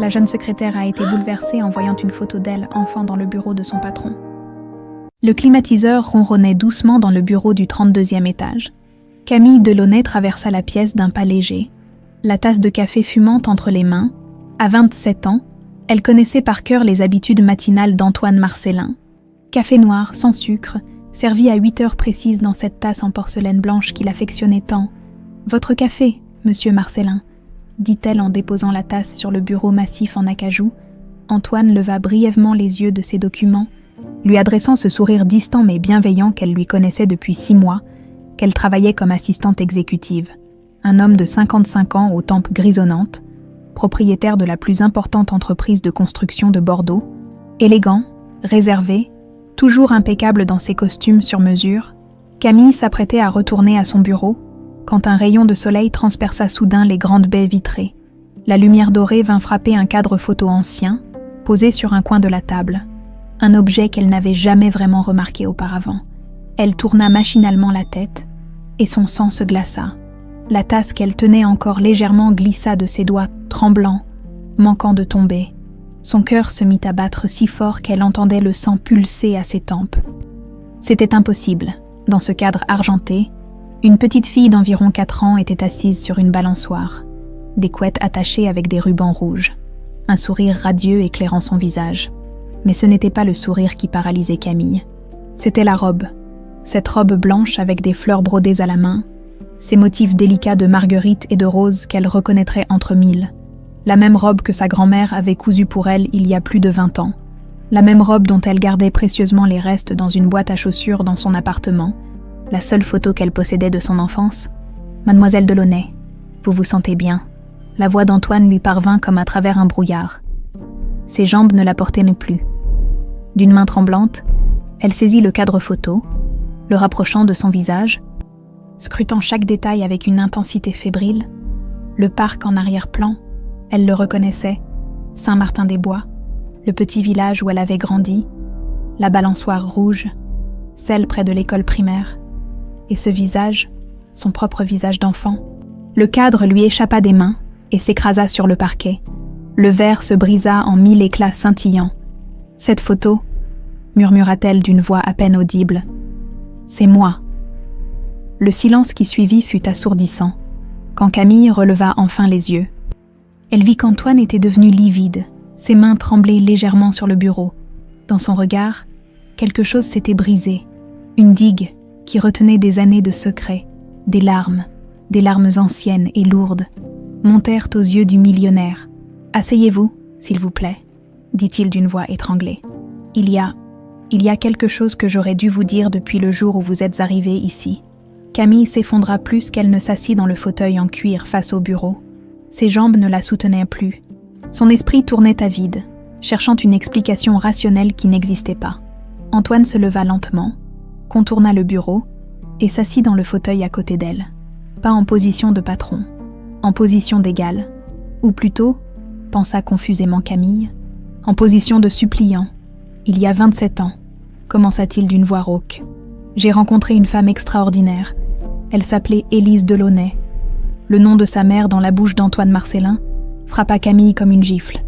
La jeune secrétaire a été bouleversée en voyant une photo d'elle, enfant, dans le bureau de son patron. Le climatiseur ronronnait doucement dans le bureau du 32e étage. Camille Delaunay traversa la pièce d'un pas léger, la tasse de café fumante entre les mains. À 27 ans, elle connaissait par cœur les habitudes matinales d'Antoine Marcellin. Café noir, sans sucre, servi à 8 heures précises dans cette tasse en porcelaine blanche qu'il affectionnait tant. « Votre café, monsieur Marcellin », dit-elle en déposant la tasse sur le bureau massif en acajou. Antoine leva brièvement les yeux de ses documents, lui adressant ce sourire distant mais bienveillant qu'elle lui connaissait depuis 6 mois, qu'elle travaillait comme assistante exécutive. Un homme de 55 ans aux tempes grisonnantes, propriétaire de la plus importante entreprise de construction de Bordeaux, élégant, réservé, toujours impeccable dans ses costumes sur mesure, Camille s'apprêtait à retourner à son bureau quand un rayon de soleil transperça soudain les grandes baies vitrées. La lumière dorée vint frapper un cadre photo ancien, posé sur un coin de la table, un objet qu'elle n'avait jamais vraiment remarqué auparavant. Elle tourna machinalement la tête, et son sang se glaça. La tasse qu'elle tenait encore légèrement glissa de ses doigts tremblants, manquant de tomber. Son cœur se mit à battre si fort qu'elle entendait le sang pulser à ses tempes. C'était impossible. Dans ce cadre argenté, une petite fille d'environ 4 ans était assise sur une balançoire, des couettes attachées avec des rubans rouges, un sourire radieux éclairant son visage. Mais ce n'était pas le sourire qui paralysait Camille. C'était la robe. Cette robe blanche avec des fleurs brodées à la main, ces motifs délicats de marguerite et de rose qu'elle reconnaîtrait entre mille. La même robe que sa grand-mère avait cousue pour elle il y a plus de 20 ans. La même robe dont elle gardait précieusement les restes dans une boîte à chaussures dans son appartement, la seule photo qu'elle possédait de son enfance. « Mademoiselle Delaunay, vous vous sentez bien ?» La voix d'Antoine lui parvint comme à travers un brouillard. Ses jambes ne la portaient plus. D'une main tremblante, elle saisit le cadre photo, le rapprochant de son visage, scrutant chaque détail avec une intensité fébrile. Le parc en arrière-plan, elle le reconnaissait, Saint-Martin-des-Bois, le petit village où elle avait grandi, la balançoire rouge, celle près de l'école primaire, et ce visage, son propre visage d'enfant. Le cadre lui échappa des mains et s'écrasa sur le parquet. Le verre se brisa en 1000 éclats scintillants. « Cette photo » murmura-t-elle d'une voix à peine audible. « C'est moi. » Le silence qui suivit fut assourdissant, quand Camille releva enfin les yeux. Elle vit qu'Antoine était devenu livide, ses mains tremblaient légèrement sur le bureau. Dans son regard, quelque chose s'était brisé, une digue qui retenait des années de secrets, des larmes anciennes et lourdes, montèrent aux yeux du millionnaire. « Asseyez-vous, s'il vous plaît, » dit-il d'une voix étranglée. « Il y a quelque chose que j'aurais dû vous dire depuis le jour où vous êtes arrivé ici. » Camille s'effondra plus qu'elle ne s'assit dans le fauteuil en cuir face au bureau. Ses jambes ne la soutenaient plus. Son esprit tournait à vide, cherchant une explication rationnelle qui n'existait pas. Antoine se leva lentement, contourna le bureau et s'assit dans le fauteuil à côté d'elle. Pas en position de patron, en position d'égal, ou plutôt, pensa confusément Camille, en position de suppliant. Il y a 27 ans, commença-t-il d'une voix rauque. J'ai rencontré une femme extraordinaire. Elle s'appelait Élise Delaunay. Le nom de sa mère dans la bouche d'Antoine Marcellin frappa Camille comme une gifle.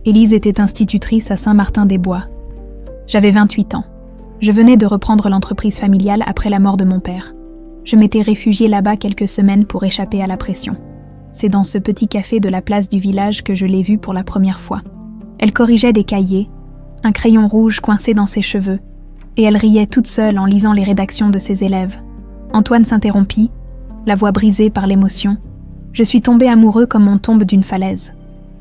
Élise était institutrice à Saint-Martin-des-Bois. J'avais 28 ans. Je venais de reprendre l'entreprise familiale après la mort de mon père. Je m'étais réfugiée là-bas quelques semaines pour échapper à la pression. C'est dans ce petit café de la place du village que je l'ai vue pour la première fois. Elle corrigeait des cahiers, un crayon rouge coincé dans ses cheveux, et elle riait toute seule en lisant les rédactions de ses élèves. Antoine s'interrompit, la voix brisée par l'émotion. Je suis tombé amoureux comme on tombe d'une falaise.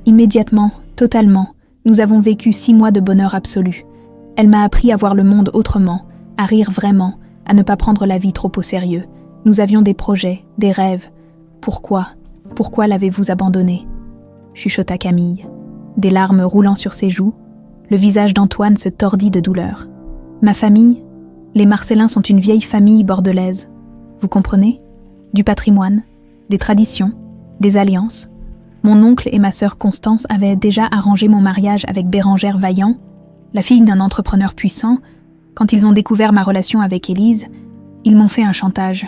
Immédiatement, totalement, nous avons vécu 6 mois de bonheur absolu. Elle m'a appris à voir le monde autrement, à rire vraiment, à ne pas prendre la vie trop au sérieux. Nous avions des projets, des rêves. Pourquoi l'avez-vous abandonné ?» chuchota Camille. Des larmes roulant sur ses joues, le visage d'Antoine se tordit de douleur. « Ma famille, les Marcellins sont une vieille famille bordelaise. Vous comprenez ? Du patrimoine, des traditions, des alliances. Mon oncle et ma sœur Constance avaient déjà arrangé mon mariage avec Bérengère Vaillant, la fille d'un entrepreneur puissant. Quand ils ont découvert ma relation avec Élise, ils m'ont fait un chantage.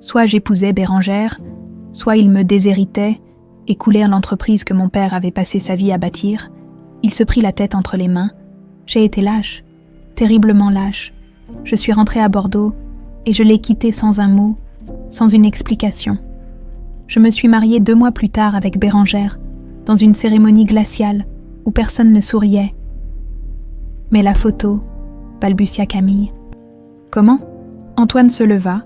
Soit j'épousais Bérengère, soit ils me déshéritaient écoulé à l'entreprise que mon père avait passé sa vie à bâtir, il se prit la tête entre les mains. J'ai été lâche, terriblement lâche. Je suis rentrée à Bordeaux et je l'ai quitté sans un mot, sans une explication. Je me suis mariée 2 mois plus tard avec Bérangère, dans une cérémonie glaciale où personne ne souriait. Mais la photo, balbutia Camille. Comment ? Antoine se leva,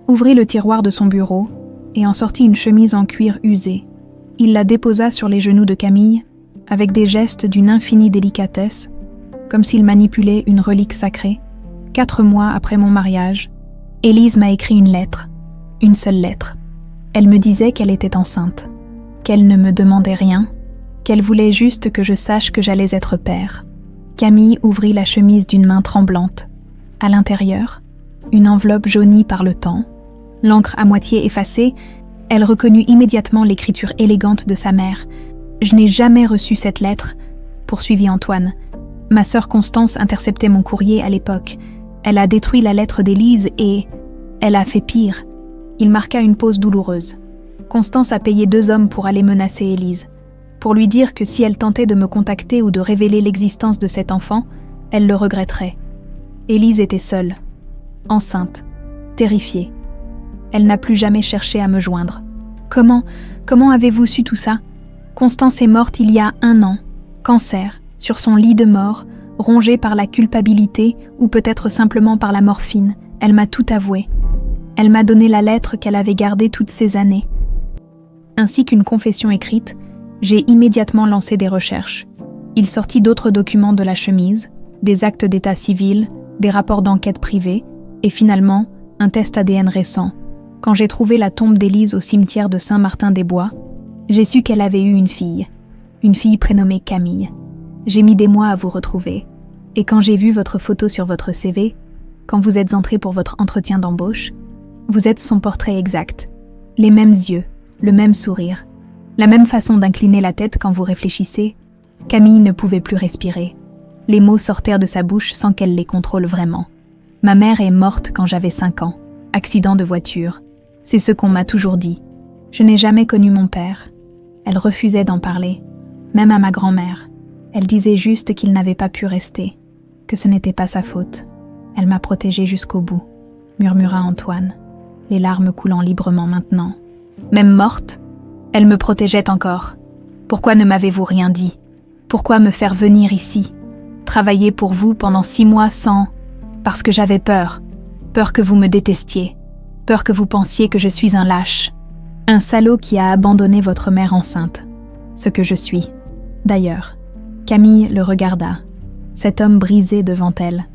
ouvrit le tiroir de son bureau et en sortit une chemise en cuir usée. Il la déposa sur les genoux de Camille, avec des gestes d'une infinie délicatesse, comme s'il manipulait une relique sacrée. 4 mois après mon mariage, Élise m'a écrit une lettre, une seule lettre. Elle me disait qu'elle était enceinte, qu'elle ne me demandait rien, qu'elle voulait juste que je sache que j'allais être père. Camille ouvrit la chemise d'une main tremblante. À l'intérieur, une enveloppe jaunie par le temps. L'encre à moitié effacée, elle reconnut immédiatement l'écriture élégante de sa mère. « Je n'ai jamais reçu cette lettre », poursuivit Antoine. « Ma sœur Constance interceptait mon courrier à l'époque. Elle a détruit la lettre d'Élise et elle a fait pire. » Il marqua une pause douloureuse. Constance a payé 2 hommes pour aller menacer Élise, pour lui dire que si elle tentait de me contacter ou de révéler l'existence de cet enfant, elle le regretterait. Élise était seule, enceinte, terrifiée. Elle n'a plus jamais cherché à me joindre. Comment avez-vous su tout ça ? Constance est morte il y a 1 an, cancer, sur son lit de mort, rongée par la culpabilité ou peut-être simplement par la morphine. Elle m'a tout avoué. Elle m'a donné la lettre qu'elle avait gardée toutes ces années. Ainsi qu'une confession écrite, j'ai immédiatement lancé des recherches. Il sortit d'autres documents de la chemise, des actes d'état civil, des rapports d'enquête privés, et finalement, un test ADN récent. Quand j'ai trouvé la tombe d'Élise au cimetière de Saint-Martin-des-Bois, j'ai su qu'elle avait eu une fille prénommée Camille. J'ai mis des mois à vous retrouver. Et quand j'ai vu votre photo sur votre CV, quand vous êtes entré pour votre entretien d'embauche, vous êtes son portrait exact. Les mêmes yeux, le même sourire, la même façon d'incliner la tête quand vous réfléchissez. Camille ne pouvait plus respirer. Les mots sortèrent de sa bouche sans qu'elle les contrôle vraiment. Ma mère est morte quand j'avais 5 ans. Accident de voiture. C'est ce qu'on m'a toujours dit. Je n'ai jamais connu mon père. Elle refusait d'en parler, même à ma grand-mère. Elle disait juste qu'il n'avait pas pu rester, que ce n'était pas sa faute. Elle m'a protégée jusqu'au bout, murmura Antoine, les larmes coulant librement maintenant. Même morte, elle me protégeait encore. Pourquoi ne m'avez-vous rien dit ? Pourquoi me faire venir ici ? Travailler pour vous pendant 6 mois sans... Parce que j'avais peur. Peur que vous me détestiez. Peur que vous pensiez que je suis un lâche. Un salaud qui a abandonné votre mère enceinte. Ce que je suis. D'ailleurs, Camille le regarda, cet homme brisé devant elle.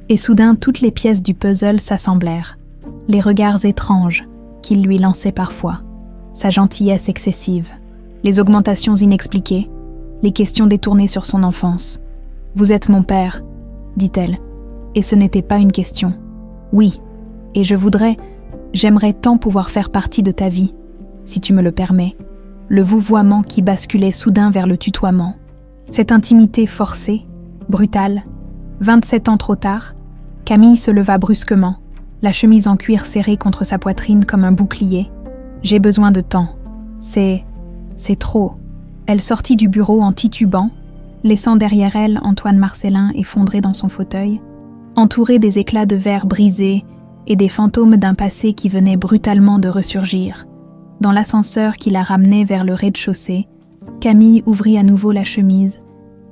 Et soudain, toutes les pièces du puzzle s'assemblèrent. Les regards étranges qu'il lui lançait parfois. Sa gentillesse excessive. Les augmentations inexpliquées. Les questions détournées sur son enfance. « Vous êtes mon père », dit-elle. Et ce n'était pas une question. « Oui, et j'aimerais tant pouvoir faire partie de ta vie, si tu me le permets. » Le vouvoiement qui basculait soudain vers le tutoiement. Cette intimité forcée, brutale. 27 ans trop tard, Camille se leva brusquement, la chemise en cuir serrée contre sa poitrine comme un bouclier. « J'ai besoin de temps. C'est trop. » Elle sortit du bureau en titubant, laissant derrière elle Antoine Marcellin effondré dans son fauteuil, entouré des éclats de verre brisés et des fantômes d'un passé qui venait brutalement de ressurgir. Dans l'ascenseur qui la ramenait vers le rez-de-chaussée, Camille ouvrit à nouveau la chemise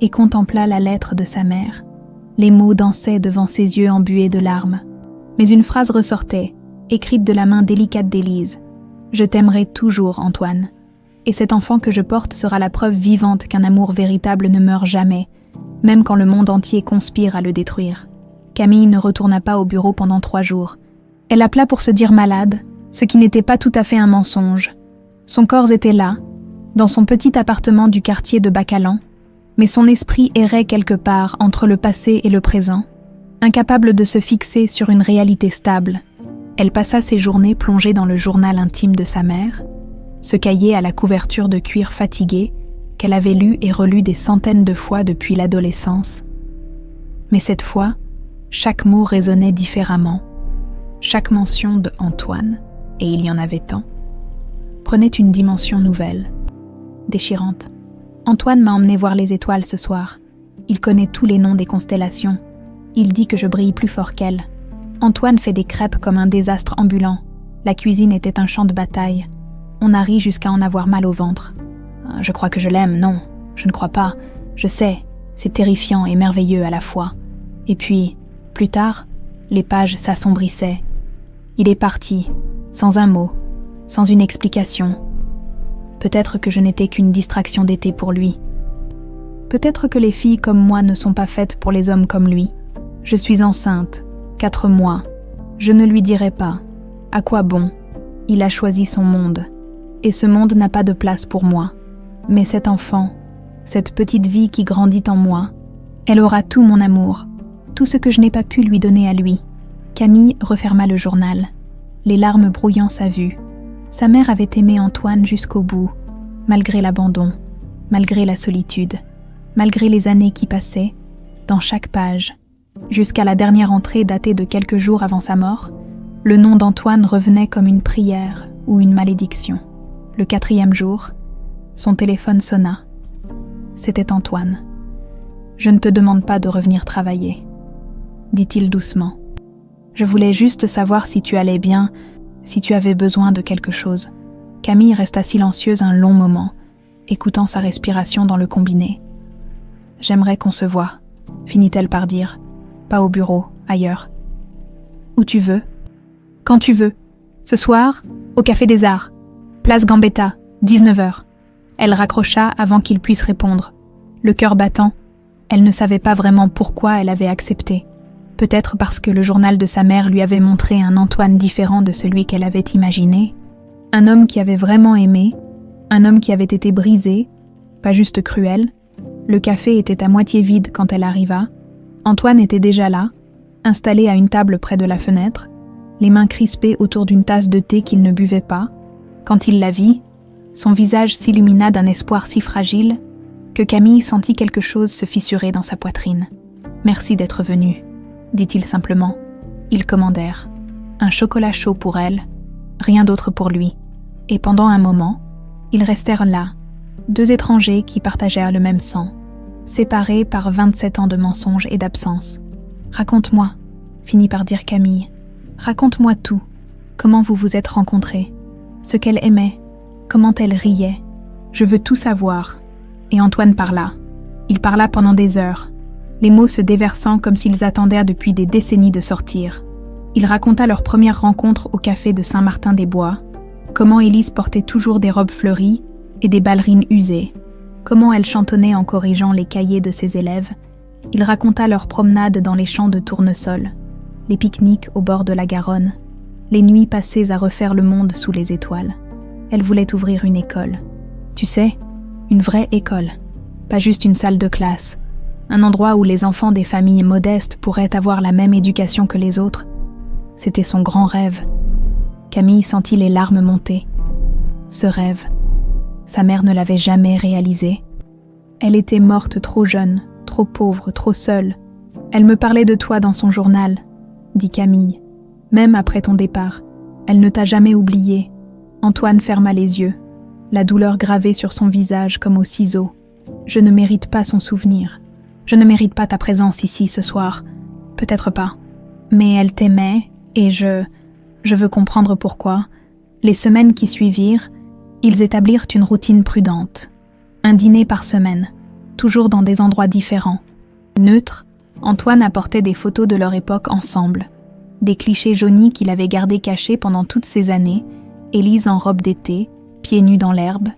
et contempla la lettre de sa mère. Les mots dansaient devant ses yeux embués de larmes. Mais une phrase ressortait, écrite de la main délicate d'Élise. « Je t'aimerai toujours, Antoine. Et cet enfant que je porte sera la preuve vivante qu'un amour véritable ne meurt jamais, même quand le monde entier conspire à le détruire. » Camille ne retourna pas au bureau pendant 3 jours. Elle appela pour se dire malade, ce qui n'était pas tout à fait un mensonge. Son corps était là, dans son petit appartement du quartier de Bacalan, mais son esprit errait quelque part entre le passé et le présent, incapable de se fixer sur une réalité stable. Elle passa ses journées plongée dans le journal intime de sa mère, ce cahier à la couverture de cuir fatigué qu'elle avait lu et relu des centaines de fois depuis l'adolescence. Mais cette fois, chaque mot résonnait différemment. Chaque mention de Antoine, et il y en avait tant, prenait une dimension nouvelle. déchirante. Antoine m'a emmené voir les étoiles ce soir. Il connaît tous les noms des constellations. Il dit que je brille plus fort qu'elle. Antoine fait des crêpes comme un désastre ambulant. La cuisine était un champ de bataille. On a ri jusqu'à en avoir mal au ventre. Je crois que je l'aime, non, je ne crois pas. Je sais, c'est terrifiant et merveilleux à la fois. Et puis, plus tard, les pages s'assombrissaient. Il est parti, sans un mot, sans une explication. Peut-être que je n'étais qu'une distraction d'été pour lui. Peut-être que les filles comme moi ne sont pas faites pour les hommes comme lui. Je suis enceinte, 4 mois. Je ne lui dirai pas. À quoi bon? Il a choisi son monde. Et ce monde n'a pas de place pour moi. Mais cet enfant, cette petite vie qui grandit en moi, elle aura tout mon amour, tout ce que je n'ai pas pu lui donner à lui. Camille referma le journal, les larmes brouillant sa vue. Sa mère avait aimé Antoine jusqu'au bout, malgré l'abandon, malgré la solitude, malgré les années qui passaient, dans chaque page. Jusqu'à la dernière entrée datée de quelques jours avant sa mort, le nom d'Antoine revenait comme une prière ou une malédiction. Le 4e jour, son téléphone sonna. C'était Antoine. « Je ne te demande pas de revenir travailler, » dit-il doucement. « Je voulais juste savoir si tu allais bien, si tu avais besoin de quelque chose. » Camille resta silencieuse un long moment, écoutant sa respiration dans le combiné. « J'aimerais qu'on se voie, » finit-elle par dire. « Pas au bureau, ailleurs. »« Où tu veux. »« Quand tu veux. Ce soir, au Café des Arts. Place Gambetta, 19h. » Elle raccrocha avant qu'il puisse répondre. Le cœur battant, elle ne savait pas vraiment pourquoi elle avait accepté. Peut-être parce que le journal de sa mère lui avait montré un Antoine différent de celui qu'elle avait imaginé. Un homme qui avait vraiment aimé, un homme qui avait été brisé, pas juste cruel. Le café était à moitié vide quand elle arriva. Antoine était déjà là, installé à une table près de la fenêtre, les mains crispées autour d'une tasse de thé qu'il ne buvait pas. Quand il la vit, son visage s'illumina d'un espoir si fragile que Camille sentit quelque chose se fissurer dans sa poitrine. « Merci d'être venu, » dit-il simplement. Ils commandèrent. Un chocolat chaud pour elle, rien d'autre pour lui. Et pendant un moment, ils restèrent là, 2 étrangers qui partagèrent le même sang, séparés par 27 ans de mensonges et d'absence. « Raconte-moi, » finit par dire Camille. « Raconte-moi tout. Comment vous vous êtes rencontrés, ce qu'elle aimait, comment elle riait. Je veux tout savoir. » Et Antoine parla. Il parla pendant des heures, les mots se déversant comme s'ils attendaient depuis des décennies de sortir. Il raconta leur première rencontre au café de Saint-Martin-des-Bois, comment Élise portait toujours des robes fleuries et des ballerines usées, comment elle chantonnait en corrigeant les cahiers de ses élèves. Il raconta leurs promenades dans les champs de tournesol, les pique-niques au bord de la Garonne, les nuits passées à refaire le monde sous les étoiles. Elle voulait ouvrir une école. Tu sais, une vraie école, pas juste une salle de classe, un endroit où les enfants des familles modestes pourraient avoir la même éducation que les autres. C'était son grand rêve. Camille sentit les larmes monter. Ce rêve, sa mère ne l'avait jamais réalisé. Elle était morte trop jeune, trop pauvre, trop seule. Elle me parlait de toi dans son journal, dit Camille. Même après ton départ, elle ne t'a jamais oublié. Antoine ferma les yeux, la douleur gravée sur son visage comme au ciseau. Je ne mérite pas son souvenir. Je ne mérite pas ta présence ici ce soir. Peut-être pas. Mais elle t'aimait et je veux comprendre pourquoi. Les semaines qui suivirent, ils établirent une routine prudente. Un dîner par semaine, toujours dans des endroits différents. Neutre, Antoine apportait des photos de leur époque ensemble. Des clichés jaunis qu'il avait gardés cachés pendant toutes ces années. Élise en robe d'été, pieds nus dans l'herbe.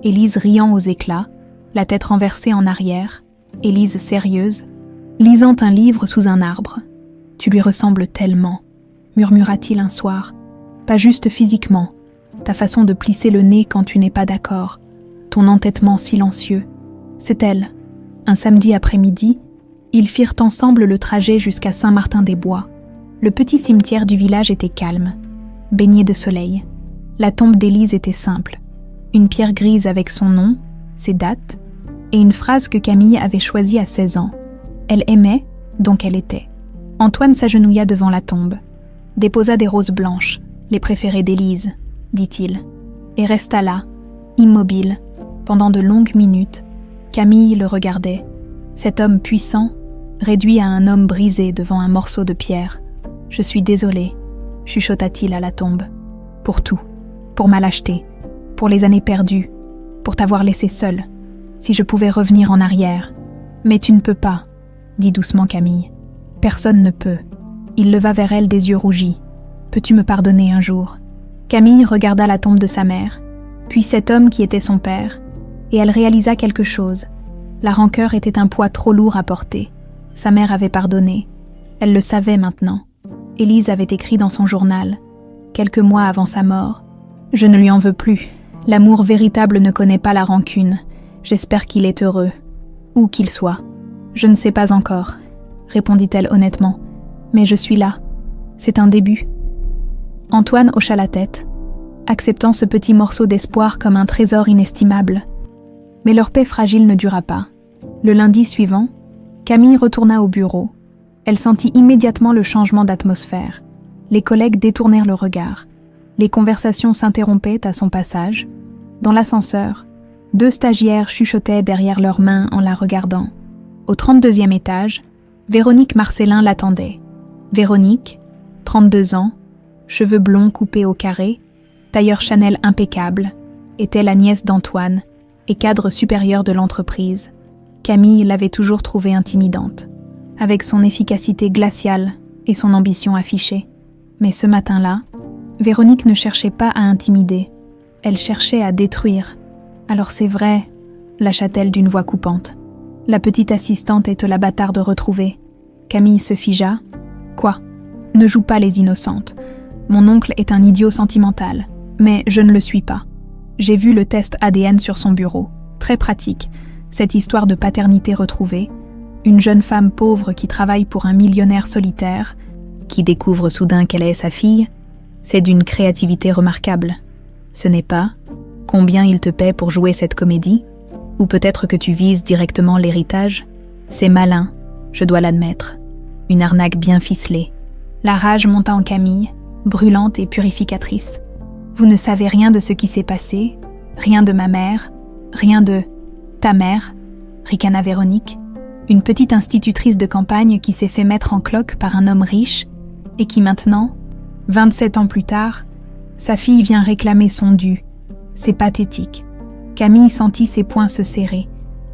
Élise riant aux éclats, la tête renversée en arrière. Élise sérieuse, lisant un livre sous un arbre. « Tu lui ressembles tellement », murmura-t-il un soir. « Pas juste physiquement, ta façon de plisser le nez quand tu n'es pas d'accord, ton entêtement silencieux. C'est elle. » Un samedi après-midi, ils firent ensemble le trajet jusqu'à Saint-Martin-des-Bois. Le petit cimetière du village était calme, baigné de soleil. La tombe d'Élise était simple. Une pierre grise avec son nom, ses dates, et une phrase que Camille avait choisie à 16 ans. Elle aimait, donc elle était. Antoine s'agenouilla devant la tombe, déposa des roses blanches, les préférées d'Élise, dit-il, et resta là, immobile, Pendant de longues minutes, Camille le regardait. Cet homme puissant, réduit à un homme brisé devant un morceau de pierre. « Je suis désolé », chuchota-t-il à la tombe. « Pour tout. Pour ma lâcheté. Pour les années perdues. Pour t'avoir laissé seule. Si je pouvais revenir en arrière. Mais tu ne peux pas, dit doucement Camille. Personne ne peut. Il leva vers elle des yeux rougis. Peux-tu me pardonner un jour ? Camille regarda la tombe de sa mère, puis cet homme qui était son père, et elle réalisa quelque chose. La rancœur était un poids trop lourd à porter. Sa mère avait pardonné. Elle le savait maintenant. Élise avait écrit dans son journal, quelques mois avant sa mort. « Je ne lui en veux plus. L'amour véritable ne connaît pas la rancune. J'espère qu'il est heureux. Où qu'il soit. Je ne sais pas encore, » répondit-elle honnêtement. « Mais je suis là. C'est un début. » Antoine hocha la tête, acceptant ce petit morceau d'espoir comme un trésor inestimable. Mais leur paix fragile ne dura pas. Le lundi suivant, Camille retourna au bureau. Elle sentit immédiatement le changement d'atmosphère. Les collègues détournèrent le regard. Les conversations s'interrompaient à son passage. Dans l'ascenseur, 2 stagiaires chuchotaient derrière leurs mains en la regardant. Au 32e étage, Véronique Marcellin l'attendait. Véronique, 32 ans, cheveux blonds coupés au carré, tailleur Chanel impeccable, était la nièce d'Antoine et cadre supérieur de l'entreprise. Camille l'avait toujours trouvée intimidante, avec son efficacité glaciale et son ambition affichée. Mais ce matin-là, Véronique ne cherchait pas à intimider, elle cherchait à détruire. « Alors c'est vrai », lâcha-t-elle d'une voix coupante. « La petite assistante est la bâtarde retrouvée. » Camille se figea. « Quoi ? Ne joue pas les innocentes. Mon oncle est un idiot sentimental, mais je ne le suis pas. J'ai vu le test ADN sur son bureau. Très pratique, cette histoire de paternité retrouvée. Une jeune femme pauvre qui travaille pour un millionnaire solitaire, qui découvre soudain qu'elle est sa fille, c'est d'une créativité remarquable. Ce n'est pas combien il te paie pour jouer cette comédie, ou peut-être que tu vises directement l'héritage. C'est malin, je dois l'admettre. Une arnaque bien ficelée. » La rage monta en Camille, brûlante et purificatrice. « Vous ne savez rien de ce qui s'est passé, rien de ma mère, rien de ta mère, » ricana Véronique, une petite institutrice de campagne qui s'est fait mettre en cloque par un homme riche et qui maintenant, 27 ans plus tard, sa fille vient réclamer son dû. C'est pathétique. Camille sentit ses poings se serrer,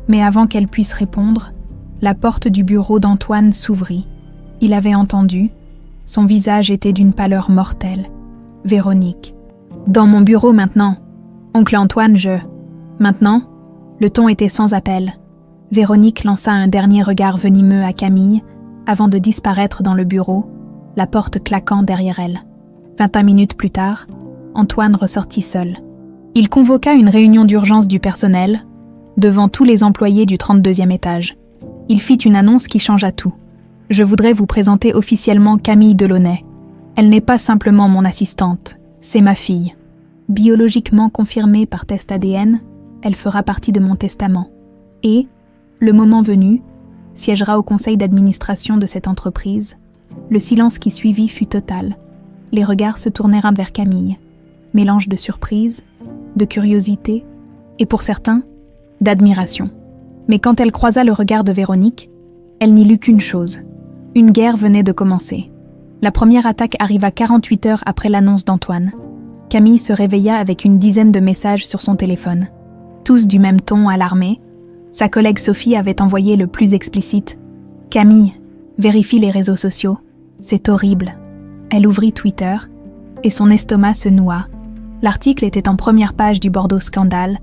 mais avant qu'elle puisse répondre, la porte du bureau d'Antoine s'ouvrit. Il avait entendu. Son visage était d'une pâleur mortelle. Véronique. « Dans mon bureau maintenant. Oncle Antoine, je... » Maintenant, le ton était sans appel. Véronique lança un dernier regard venimeux à Camille avant de disparaître dans le bureau, la porte claquant derrière elle. 21 minutes plus tard, Antoine ressortit seul. Il convoqua une réunion d'urgence du personnel devant tous les employés du 32e étage. Il fit une annonce qui changea tout. « Je voudrais vous présenter officiellement Camille Delaunay. Elle n'est pas simplement mon assistante, c'est ma fille. Biologiquement confirmée par test ADN, elle fera partie de mon testament. Et, le moment venu, siégera au conseil d'administration de cette entreprise. » Le silence qui suivit fut total. Les regards se tournèrent vers Camille. Mélange de surprise, de curiosité et pour certains, d'admiration. Mais quand elle croisa le regard de Véronique, elle n'y lut qu'une chose. Une guerre venait de commencer. La première attaque arriva 48 heures après l'annonce d'Antoine. Camille se réveilla avec une dizaine de messages sur son téléphone. Tous du même ton alarmé. Sa collègue Sophie avait envoyé le plus explicite. « Camille, vérifie les réseaux sociaux. C'est horrible. » Elle ouvrit Twitter et son estomac se noua. L'article était en première page du Bordeaux Scandale,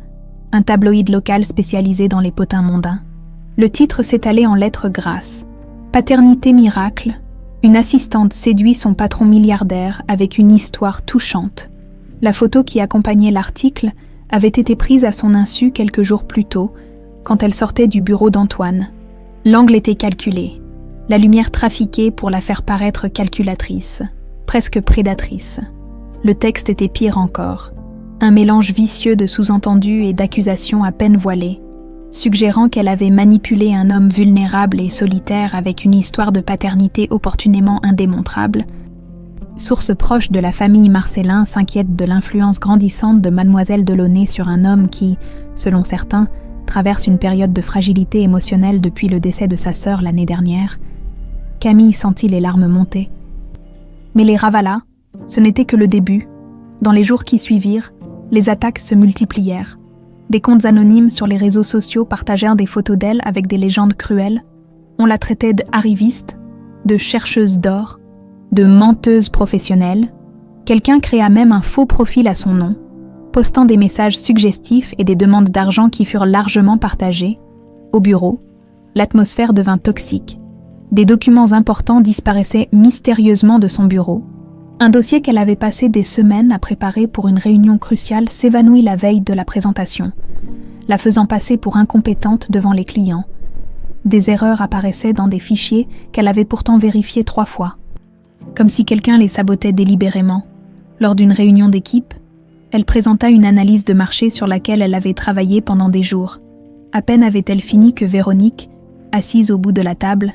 un tabloïd local spécialisé dans les potins mondains. Le titre s'étalait en lettres grasses. Paternité miracle, une assistante séduit son patron milliardaire avec une histoire touchante. La photo qui accompagnait l'article avait été prise à son insu quelques jours plus tôt, quand elle sortait du bureau d'Antoine. L'angle était calculé, la lumière trafiquée pour la faire paraître calculatrice, presque prédatrice. Le texte était pire encore, un mélange vicieux de sous-entendus et d'accusations à peine voilées, suggérant qu'elle avait manipulé un homme vulnérable et solitaire avec une histoire de paternité opportunément indémontrable, Sources proches de la famille Marcellin s'inquiètent de l'influence grandissante de mademoiselle Delaunay sur un homme qui, selon certains, traverse une période de fragilité émotionnelle depuis le décès de sa sœur l'année dernière. Camille sentit les larmes monter. Mais les ravalas, ce n'était que le début. Dans les jours qui suivirent, les attaques se multiplièrent. Des comptes anonymes sur les réseaux sociaux partagèrent des photos d'elle avec des légendes cruelles. On la traitait d'arriviste, de chercheuse d'or, de menteuse professionnelle. Quelqu'un créa même un faux profil à son nom, postant des messages suggestifs et des demandes d'argent qui furent largement partagées. Au bureau, l'atmosphère devint toxique. Des documents importants disparaissaient mystérieusement de son bureau. Un dossier qu'elle avait passé des semaines à préparer pour une réunion cruciale s'évanouit la veille de la présentation, la faisant passer pour incompétente devant les clients. Des erreurs apparaissaient dans des fichiers qu'elle avait pourtant vérifiés 3 fois, comme si quelqu'un les sabotait délibérément. Lors d'une réunion d'équipe, elle présenta une analyse de marché sur laquelle elle avait travaillé pendant des jours. À peine avait-elle fini que Véronique, assise au bout de la table,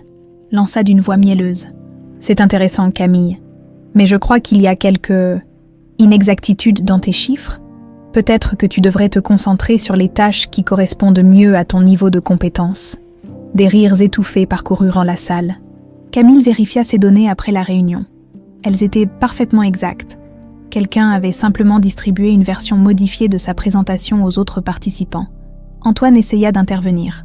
lança d'une voix mielleuse. « C'est intéressant, Camille, mais je crois qu'il y a quelques inexactitudes dans tes chiffres. Peut-être que tu devrais te concentrer sur les tâches qui correspondent mieux à ton niveau de compétence. » Des rires étouffés parcoururent la salle. Camille vérifia ses données après la réunion. Elles étaient parfaitement exactes. Quelqu'un avait simplement distribué une version modifiée de sa présentation aux autres participants. Antoine essaya d'intervenir.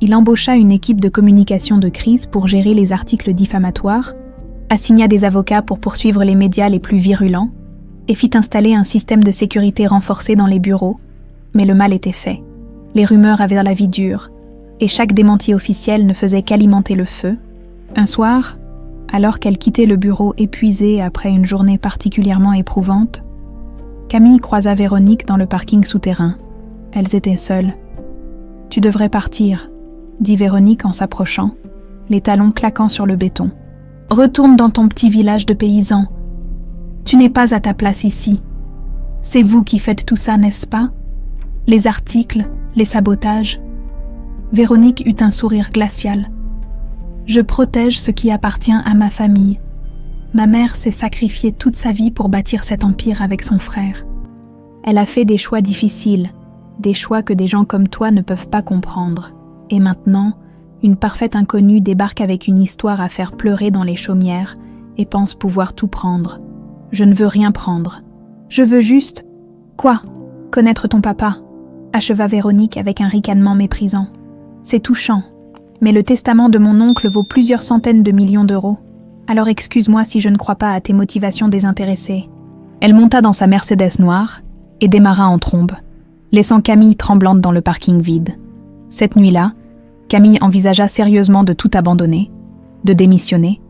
Il embaucha une équipe de communication de crise pour gérer les articles diffamatoires, assigna des avocats pour poursuivre les médias les plus virulents et fit installer un système de sécurité renforcé dans les bureaux. Mais le mal était fait. Les rumeurs avaient la vie dure et chaque démenti officiel ne faisait qu'alimenter le feu. Un soir, alors qu'elle quittait le bureau épuisée après une journée particulièrement éprouvante, Camille croisa Véronique dans le parking souterrain. Elles étaient seules. « Tu devrais partir », dit Véronique en s'approchant, les talons claquant sur le béton. « Retourne dans ton petit village de paysans. Tu n'es pas à ta place ici. C'est vous qui faites tout ça, n'est-ce pas? Les articles, les sabotages. » Véronique eut un sourire glacial. « Je protège ce qui appartient à ma famille. Ma mère s'est sacrifiée toute sa vie pour bâtir cet empire avec son frère. Elle a fait des choix difficiles, des choix que des gens comme toi ne peuvent pas comprendre. Et maintenant, une parfaite inconnue débarque avec une histoire à faire pleurer dans les chaumières et pense pouvoir tout prendre. Je ne veux rien prendre. Je veux juste... » « Quoi ? Connaître ton papa ?» acheva Véronique avec un ricanement méprisant. « C'est touchant. Mais le testament de mon oncle vaut plusieurs centaines de millions d'euros. Alors excuse-moi si je ne crois pas à tes motivations désintéressées. » Elle monta dans sa Mercedes noire et démarra en trombe, laissant Camille tremblante dans le parking vide. Cette nuit-là, Camille envisagea sérieusement de tout abandonner, de démissionner,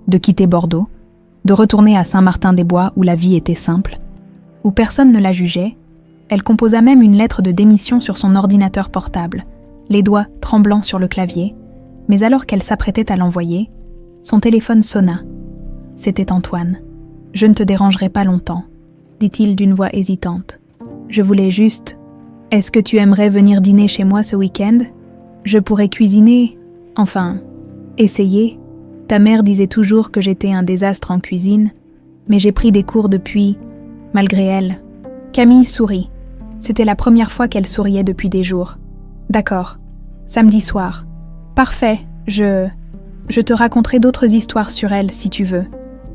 de quitter Bordeaux, de retourner à Saint-Martin-des-Bois où la vie était simple, où personne ne la jugeait. Elle composa même une lettre de démission sur son ordinateur portable, les doigts tremblants sur le clavier, mais alors qu'elle s'apprêtait à l'envoyer, son téléphone sonna. C'était Antoine. « Je ne te dérangerai pas longtemps, » dit-il d'une voix hésitante. « Je voulais juste... Est-ce que tu aimerais venir dîner chez moi ce week-end? Je pourrais cuisiner... Enfin, essayer. Ta mère disait toujours que j'étais un désastre en cuisine, mais j'ai pris des cours depuis, malgré elle. » Camille sourit. C'était la première fois qu'elle souriait depuis des jours. « D'accord. Samedi soir. Parfait, je te raconterai d'autres histoires sur elle, si tu veux. »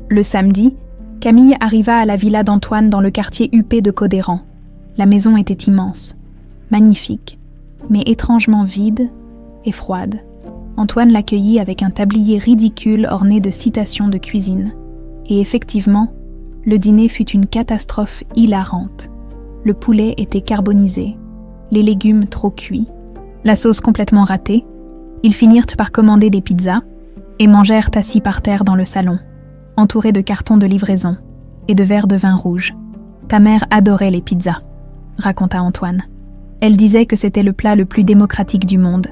Le samedi, Camille arriva à la villa d'Antoine dans le quartier huppé de Codéran. La maison était immense, magnifique, mais étrangement vide et froide. Antoine l'accueillit avec un tablier ridicule orné de citations de cuisine. Et effectivement, le dîner fut une catastrophe hilarante. Le poulet était carbonisé, les légumes trop cuits, la sauce complètement ratée. Ils finirent par commander des pizzas et mangèrent assis par terre dans le salon, entourés de cartons de livraison et de verres de vin rouge. « Ta mère adorait les pizzas », raconta Antoine. Elle disait que c'était le plat le plus démocratique du monde.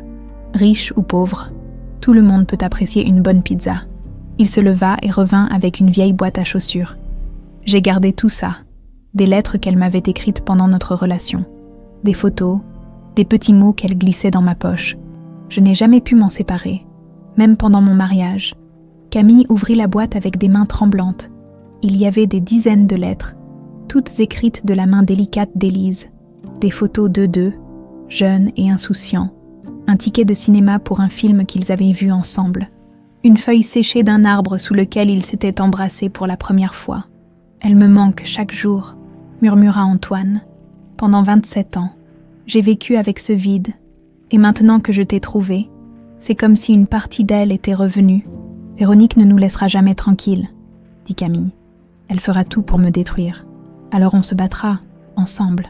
Riche ou pauvre, tout le monde peut apprécier une bonne pizza. Il se leva et revint avec une vieille boîte à chaussures. J'ai gardé tout ça, des lettres qu'elle m'avait écrites pendant notre relation, des photos, des petits mots qu'elle glissait dans ma poche. Je n'ai jamais pu m'en séparer, même pendant mon mariage. Camille ouvrit la boîte avec des mains tremblantes. Il y avait des dizaines de lettres, toutes écrites de la main délicate d'Élise, des photos d'eux deux, jeunes et insouciants, un ticket de cinéma pour un film qu'ils avaient vu ensemble, une feuille séchée d'un arbre sous lequel ils s'étaient embrassés pour la première fois. « Elle me manque chaque jour », murmura Antoine. « Pendant 27 ans, j'ai vécu avec ce vide, et maintenant que je t'ai trouvé, c'est comme si une partie d'elle était revenue. Véronique ne nous laissera jamais tranquilles, dit Camille. Elle fera tout pour me détruire. Alors on se battra, ensemble.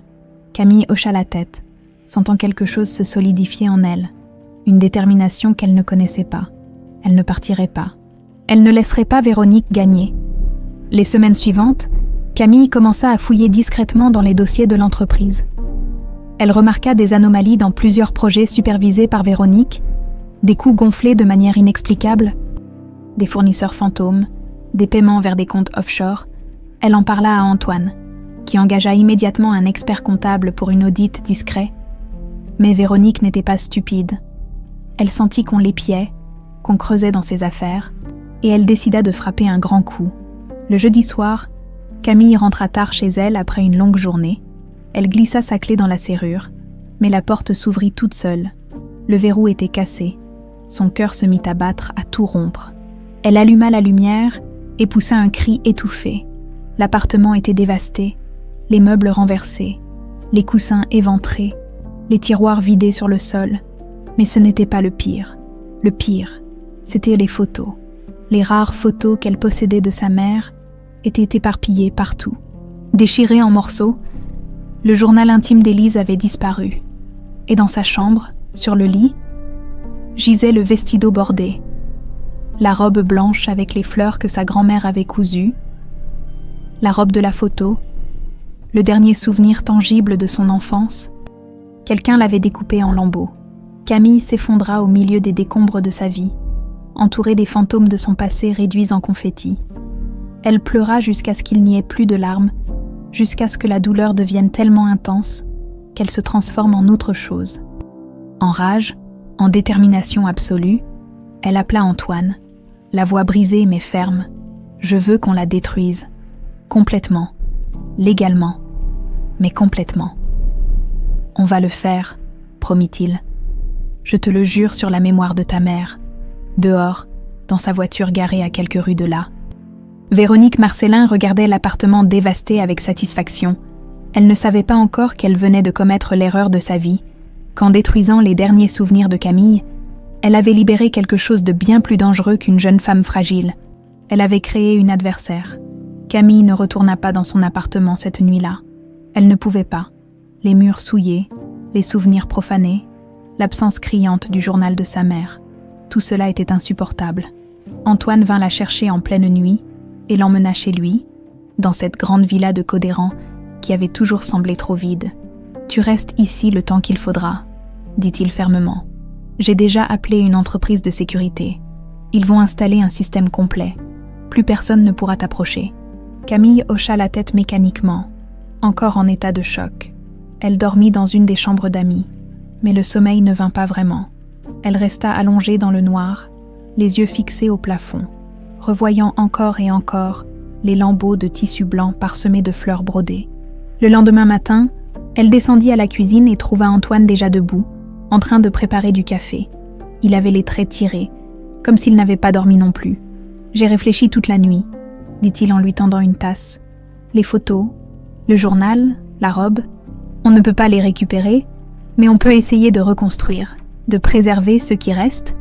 Camille hocha la tête, sentant quelque chose se solidifier en elle, une détermination qu'elle ne connaissait pas. Elle ne partirait pas. Elle ne laisserait pas Véronique gagner. Les semaines suivantes, Camille commença à fouiller discrètement dans les dossiers de l'entreprise. Elle remarqua des anomalies dans plusieurs projets supervisés par Véronique, des coûts gonflés de manière inexplicable, des fournisseurs fantômes, des paiements vers des comptes offshore. Elle en parla à Antoine, qui engagea immédiatement un expert comptable pour une audit discret. Mais Véronique n'était pas stupide. Elle sentit qu'on l'épiait, qu'on creusait dans ses affaires, et elle décida de frapper un grand coup. Le jeudi soir, Camille rentra tard chez elle après une longue journée. Elle glissa sa clé dans la serrure, mais la porte s'ouvrit toute seule. Le verrou était cassé. Son cœur se mit à battre, à tout rompre. Elle alluma la lumière et poussa un cri étouffé. L'appartement était dévasté, les meubles renversés, les coussins éventrés, les tiroirs vidés sur le sol. Mais ce n'était pas le pire. Le pire, c'était les photos. Les rares photos qu'elle possédait de sa mère étaient éparpillées partout. Déchirées en morceaux, le journal intime d'Élise avait disparu. Et dans sa chambre, sur le lit, gisait le vestido bordé, la robe blanche avec les fleurs que sa grand-mère avait cousues, la robe de la photo, le dernier souvenir tangible de son enfance. Quelqu'un l'avait découpée en lambeaux. Camille s'effondra au milieu des décombres de sa vie, entourée des fantômes de son passé réduits en confettis. Elle pleura jusqu'à ce qu'il n'y ait plus de larmes, jusqu'à ce que la douleur devienne tellement intense qu'elle se transforme en autre chose. En rage, en détermination absolue, elle appela Antoine, la voix brisée mais ferme. « Je veux qu'on la détruise. Complètement. Légalement. Mais complètement. »« On va le faire, » promit-il. « Je te le jure sur la mémoire de ta mère. » Dehors, dans sa voiture garée à quelques rues de là. Véronique Marcellin regardait l'appartement dévasté avec satisfaction. Elle ne savait pas encore qu'elle venait de commettre l'erreur de sa vie, qu'en détruisant les derniers souvenirs de Camille, elle avait libéré quelque chose de bien plus dangereux qu'une jeune femme fragile. Elle avait créé une adversaire. Camille ne retourna pas dans son appartement cette nuit-là. Elle ne pouvait pas. Les murs souillés, les souvenirs profanés, l'absence criante du journal de sa mère. Tout cela était insupportable. Antoine vint la chercher en pleine nuit et l'emmena chez lui, dans cette grande villa de Codéran qui avait toujours semblé trop vide. « Tu restes ici le temps qu'il faudra », dit-il fermement. « J'ai déjà appelé une entreprise de sécurité. Ils vont installer un système complet. Plus personne ne pourra t'approcher. » Camille hocha la tête mécaniquement, encore en état de choc. Elle dormit dans une des chambres d'amis, mais le sommeil ne vint pas vraiment. Elle resta allongée dans le noir, les yeux fixés au plafond, revoyant encore et encore les lambeaux de tissu blanc parsemés de fleurs brodées. Le lendemain matin, elle descendit à la cuisine et trouva Antoine déjà debout, en train de préparer du café. Il avait les traits tirés, comme s'il n'avait pas dormi non plus. « J'ai réfléchi toute la nuit », dit-il en lui tendant une tasse. « Les photos, le journal, la robe, on ne peut pas les récupérer, mais on peut essayer de reconstruire, de préserver ce qui reste. »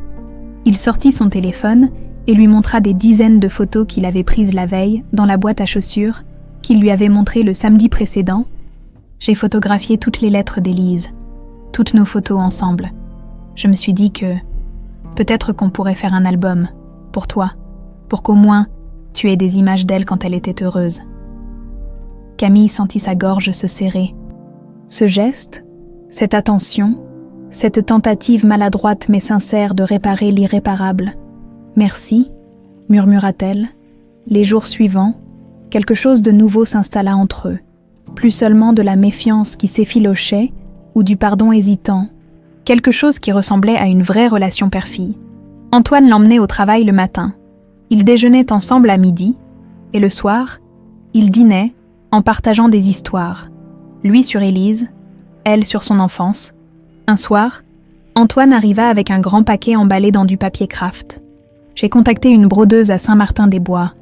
Il sortit son téléphone et lui montra des dizaines de photos qu'il avait prises la veille dans la boîte à chaussures qu'il lui avait montrée le samedi précédent. « J'ai photographié toutes les lettres d'Élise, toutes nos photos ensemble. Je me suis dit que peut-être qu'on pourrait faire un album, pour toi, pour qu'au moins tu aies des images d'elle quand elle était heureuse. » Camille sentit sa gorge se serrer. Ce geste, cette attention, cette tentative maladroite mais sincère de réparer l'irréparable. « Merci », murmura-t-elle. Les jours suivants, quelque chose de nouveau s'installa entre eux. Plus seulement de la méfiance qui s'effilochait ou du pardon hésitant. Quelque chose qui ressemblait à une vraie relation père-fille. Antoine l'emmenait au travail le matin. Ils déjeunaient ensemble à midi, Et le soir, ils dînaient en partageant des histoires. Lui sur Élise, elle sur son enfance. Un soir, Antoine arriva avec un grand paquet emballé dans du papier craft. J'ai contacté une brodeuse à Saint-Martin-des-Bois.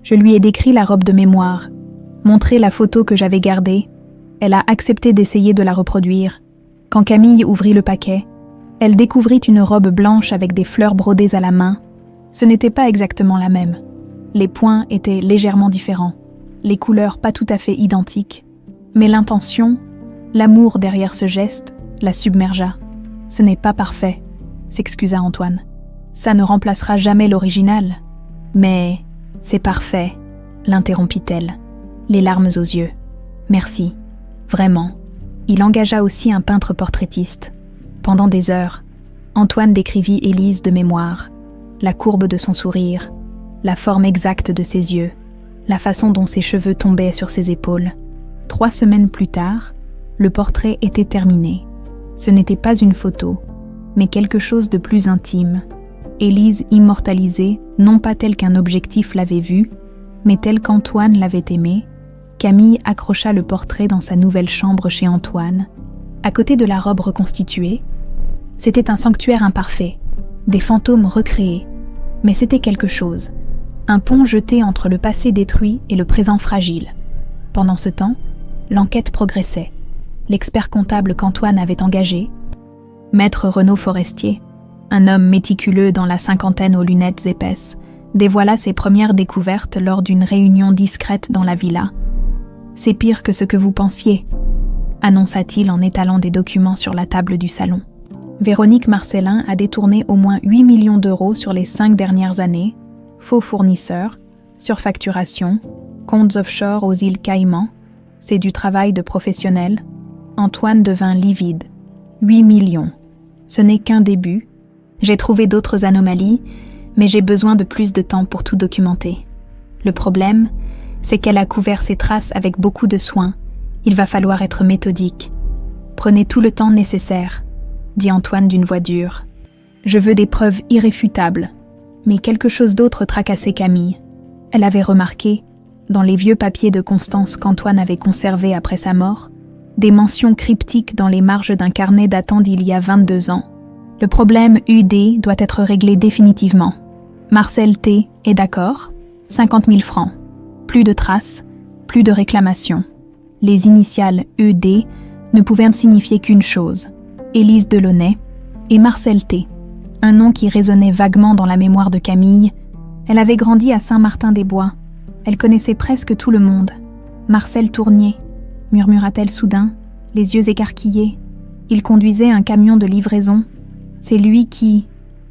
Je lui ai décrit la robe de mémoire, montré la photo que j'avais gardée. Elle a accepté d'essayer de la reproduire. Quand Camille ouvrit le paquet, elle découvrit une robe blanche avec des fleurs brodées à la main. Ce n'était pas exactement la même. Les points étaient légèrement différents, les couleurs pas tout à fait identiques. Mais l'intention, l'amour derrière ce geste, la submergea. « Ce n'est pas parfait », s'excusa Antoine. « Ça ne remplacera jamais l'original. »« Mais c'est parfait », l'interrompit-elle, les larmes aux yeux. « Merci, vraiment. » Il engagea aussi un peintre portraitiste. Pendant des heures, Antoine décrivit Élise de mémoire, la courbe de son sourire, la forme exacte de ses yeux, la façon dont ses cheveux tombaient sur ses épaules. 3 semaines plus tard, le portrait était terminé. Ce n'était pas une photo, mais quelque chose de plus intime. Élise immortalisée, non pas telle qu'un objectif l'avait vue, mais telle qu'Antoine l'avait aimée. Camille accrocha le portrait dans sa nouvelle chambre chez Antoine. À côté de la robe reconstituée, c'était un sanctuaire imparfait, des fantômes recréés, mais c'était quelque chose, un pont jeté entre le passé détruit et le présent fragile. Pendant ce temps, l'enquête progressait. L'expert comptable qu'Antoine avait engagé, Maître Renaud Forestier, un homme méticuleux dans la cinquantaine aux lunettes épaisses, dévoila ses premières découvertes lors d'une réunion discrète dans la villa. « C'est pire que ce que vous pensiez », annonça-t-il en étalant des documents sur la table du salon. Véronique Marcellin a détourné au moins 8 millions d'euros sur les 5 dernières années, faux fournisseurs, surfacturation, comptes offshore aux îles Caïmans. C'est du travail de professionnel. Antoine devint livide. 8 millions. Ce n'est qu'un début. J'ai trouvé d'autres anomalies, mais j'ai besoin de plus de temps pour tout documenter. Le problème, c'est qu'elle a couvert ses traces avec beaucoup de soin. Il va falloir être méthodique. Prenez tout le temps nécessaire, dit Antoine d'une voix dure. Je veux des preuves irréfutables. Mais quelque chose d'autre tracassait Camille. Elle avait remarqué, dans les vieux papiers de Constance qu'Antoine avait conservés après sa mort, des mentions cryptiques dans les marges d'un carnet datant d'il y a 22 ans. Le problème UD doit être réglé définitivement. Marcel T. est d'accord, 50 000 francs. Plus de traces, plus de réclamations. Les initiales ED ne pouvaient signifier qu'une chose, Élise Delaunay et Marcel T., un nom qui résonnait vaguement dans la mémoire de Camille. Elle avait grandi à Saint-Martin-des-Bois. Elle connaissait presque tout le monde. Marcel Tournier, murmura-t-elle soudain, les yeux écarquillés. Il conduisait un camion de livraison. C'est lui qui...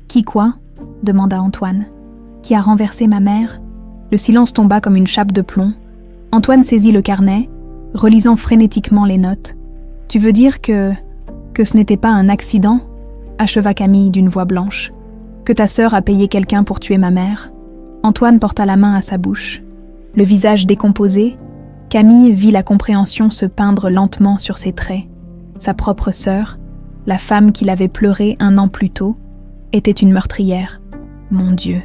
Qui quoi ? Demanda Antoine. Qui a renversé ma mère ? Le silence tomba comme une chape de plomb. Antoine saisit le carnet, relisant frénétiquement les notes. « Tu veux dire que ce n'était pas un accident ?» acheva Camille d'une voix blanche. « Que ta sœur a payé quelqu'un pour tuer ma mère ?» Antoine porta la main à sa bouche. Le visage décomposé, Camille vit la compréhension se peindre lentement sur ses traits. Sa propre sœur, la femme qu'il avait pleurée 1 an plus tôt, était une meurtrière. « Mon Dieu !»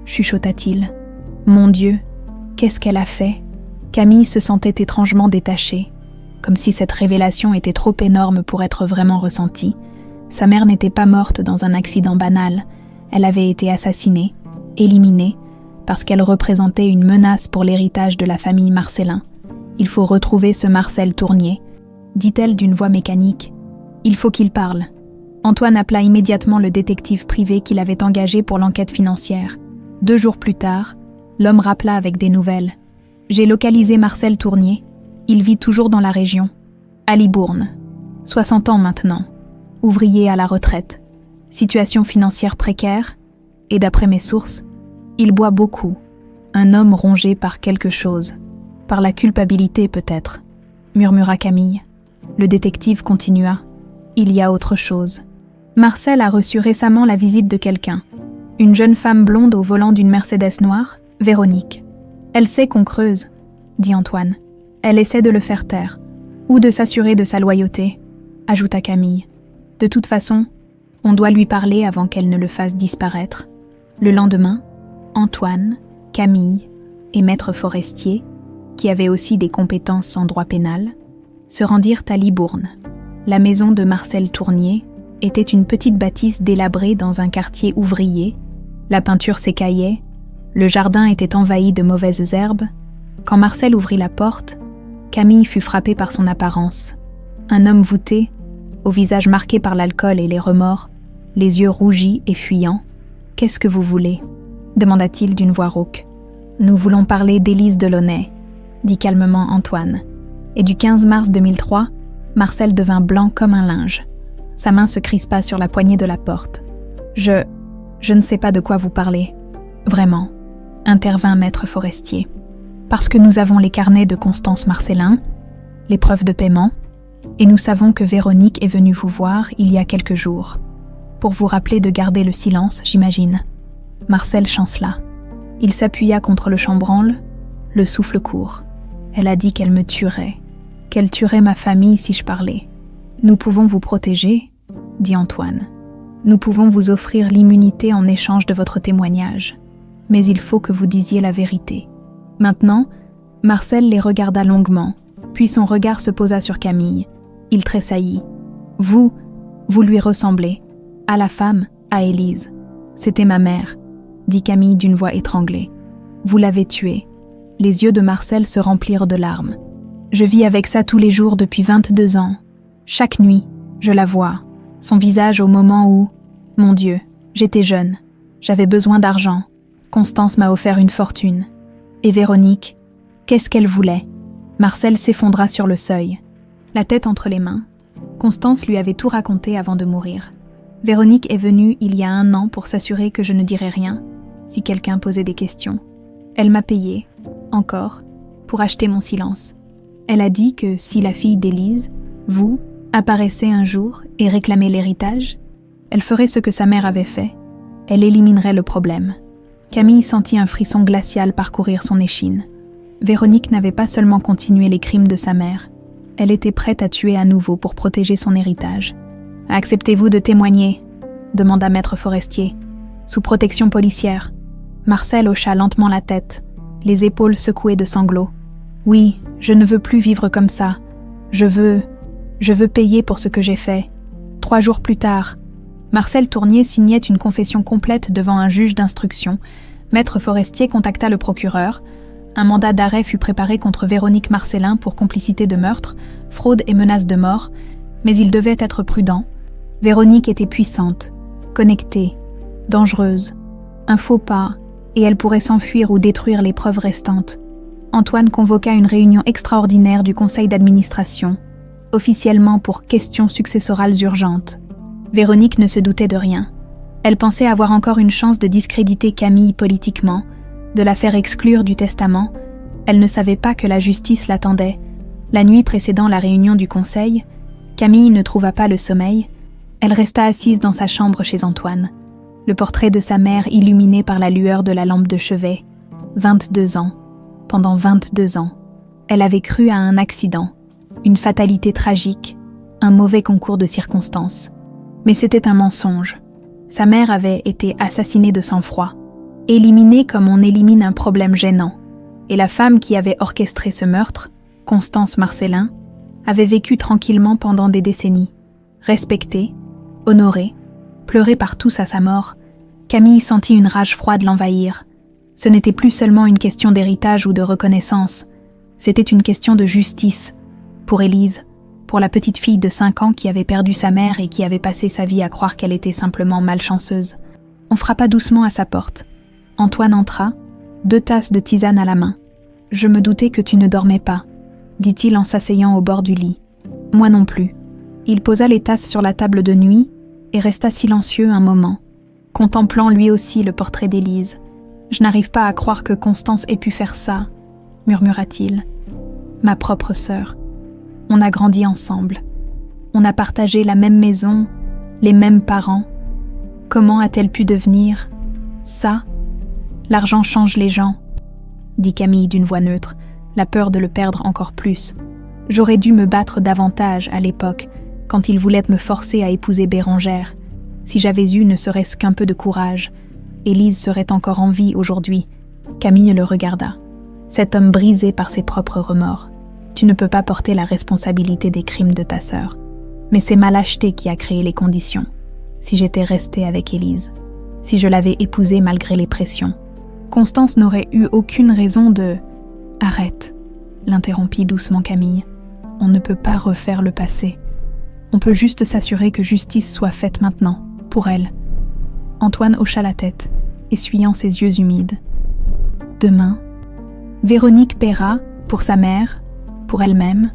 chuchota-t-il. « Mon Dieu, qu'est-ce qu'elle a fait ?» Camille se sentait étrangement détachée, comme si cette révélation était trop énorme pour être vraiment ressentie. Sa mère n'était pas morte dans un accident banal, elle avait été assassinée, éliminée, parce qu'elle représentait une menace pour l'héritage de la famille Marcellin. « Il faut retrouver ce Marcel Tournier », dit-elle d'une voix mécanique. « Il faut qu'il parle. » Antoine appela immédiatement le détective privé qu'il avait engagé pour l'enquête financière. 2 jours plus tard, l'homme rappela avec des nouvelles. « J'ai localisé Marcel Tournier. Il vit toujours dans la région. À Libourne. 60 ans maintenant. Ouvrier à la retraite. Situation financière précaire. Et d'après mes sources, il boit beaucoup. Un homme rongé par quelque chose. Par la culpabilité peut-être, » murmura Camille. Le détective continua. « Il y a autre chose. Marcel a reçu récemment la visite de quelqu'un. Une jeune femme blonde au volant d'une Mercedes noire, Véronique. Elle sait qu'on creuse, » dit Antoine. « Elle essaie de le faire taire, ou de s'assurer de sa loyauté, » ajouta Camille. « De toute façon, on doit lui parler avant qu'elle ne le fasse disparaître. » Le lendemain, Antoine, Camille et maître Forestier, qui avait aussi des compétences en droit pénal, se rendirent à Libourne. La maison de Marcel Tournier était une petite bâtisse délabrée dans un quartier ouvrier. La peinture s'écaillait, le jardin était envahi de mauvaises herbes. Quand Marcel ouvrit la porte, Camille fut frappée par son apparence. Un homme voûté, au visage marqué par l'alcool et les remords, les yeux rougis et fuyants. « Qu'est-ce que vous voulez ?» demanda-t-il d'une voix rauque. « Nous voulons parler d'Élise Delaunay », dit calmement Antoine. Et du 15 mars 2003, Marcel devint blanc comme un linge. Sa main se crispa sur la poignée de la porte. « Je ne sais pas de quoi vous parlez. Vraiment, » intervint maître Forestier. « Parce que nous avons les carnets de Constance Marcellin, les preuves de paiement, et nous savons que Véronique est venue vous voir il y a quelques jours. Pour vous rappeler de garder le silence, j'imagine. » Marcel chancela. Il s'appuya contre le chambranle, le souffle court. « Elle a dit qu'elle me tuerait, qu'elle tuerait ma famille si je parlais. »« Nous pouvons vous protéger, » dit Antoine. « Nous pouvons vous offrir l'immunité en échange de votre témoignage. Mais il faut que vous disiez la vérité. » Maintenant, Marcel les regarda longuement, puis son regard se posa sur Camille. Il tressaillit. « Vous lui ressemblez. À la femme, à Élise. C'était ma mère, » dit Camille d'une voix étranglée. « Vous l'avez tuée. » Les yeux de Marcel se remplirent de larmes. « Je vis avec ça tous les jours depuis 22 ans. Chaque nuit, je la vois. Son visage au moment où... Mon Dieu, j'étais jeune. J'avais besoin d'argent. Constance m'a offert une fortune. Et Véronique, qu'est-ce qu'elle voulait ?» Marcel s'effondra sur le seuil, la tête entre les mains. Constance lui avait tout raconté avant de mourir. Véronique est venue il y a 1 an pour s'assurer que je ne dirais rien, si quelqu'un posait des questions. Elle m'a payé, encore, pour acheter mon silence. Elle a dit que si la fille d'Élise, vous, apparaissait un jour et réclamait l'héritage, elle ferait ce que sa mère avait fait. Elle éliminerait le problème. Camille sentit un frisson glacial parcourir son échine. Véronique n'avait pas seulement continué les crimes de sa mère, elle était prête à tuer à nouveau pour protéger son héritage. « Acceptez-vous de témoigner ?» demanda maître Forestier. « Sous protection policière. » Marcel hocha lentement la tête, les épaules secouées de sanglots. « Oui, je ne veux plus vivre comme ça. Je veux payer pour ce que j'ai fait. » 3 jours plus tard, Marcel Tournier signait une confession complète devant un juge d'instruction. Maître Forestier contacta le procureur. Un mandat d'arrêt fut préparé contre Véronique Marcellin pour complicité de meurtre, fraude et menace de mort, mais il devait être prudent. Véronique était puissante, connectée, dangereuse. Un faux pas, et elle pourrait s'enfuir ou détruire les preuves restantes. Antoine convoqua une réunion extraordinaire du conseil d'administration, officiellement pour questions successorales urgentes. Véronique ne se doutait de rien. Elle pensait avoir encore une chance de discréditer Camille politiquement, de la faire exclure du testament. Elle ne savait pas que la justice l'attendait. La nuit précédant la réunion du conseil, Camille ne trouva pas le sommeil. Elle resta assise dans sa chambre chez Antoine, le portrait de sa mère illuminé par la lueur de la lampe de chevet. 22 ans. Pendant 22 ans. Elle avait cru à un accident, une fatalité tragique, un mauvais concours de circonstances. Mais c'était un mensonge. Sa mère avait été assassinée de sang-froid, éliminée comme on élimine un problème gênant. Et la femme qui avait orchestré ce meurtre, Constance Marcellin, avait vécu tranquillement pendant des décennies. Respectée, honorée, pleurée par tous à sa mort, Camille sentit une rage froide l'envahir. Ce n'était plus seulement une question d'héritage ou de reconnaissance, c'était une question de justice. Pour Élise, pour la petite fille de 5 ans qui avait perdu sa mère et qui avait passé sa vie à croire qu'elle était simplement malchanceuse. On frappa doucement à sa porte. Antoine entra, 2 tasses de tisane à la main. « Je me doutais que tu ne dormais pas », dit-il en s'asseyant au bord du lit. « Moi non plus. » Il posa les tasses sur la table de nuit et resta silencieux un moment, contemplant lui aussi le portrait d'Élise. « Je n'arrive pas à croire que Constance ait pu faire ça, » murmura-t-il. « Ma propre sœur. On a grandi ensemble. On a partagé la même maison, les mêmes parents. Comment a-t-elle pu devenir ça ? L'argent change les gens, » dit Camille d'une voix neutre, la peur de le perdre encore plus. « J'aurais dû me battre davantage à l'époque, quand il voulait me forcer à épouser Bérangère. Si j'avais eu ne serait-ce qu'un peu de courage, Élise serait encore en vie aujourd'hui. » Camille le regarda. « cet homme brisé par ses propres remords. Tu ne peux pas porter la responsabilité des crimes de ta sœur. Mais c'est ma lâcheté qui a créé les conditions. Si j'étais restée avec Élise, si je l'avais épousée malgré les pressions, Constance n'aurait eu aucune raison de... Arrête, l'interrompit doucement Camille. On ne peut pas refaire le passé. On peut juste s'assurer que justice soit faite maintenant, pour elle. Antoine hocha la tête, essuyant ses yeux humides. Demain, Véronique paiera, pour sa mère, pour elle-même,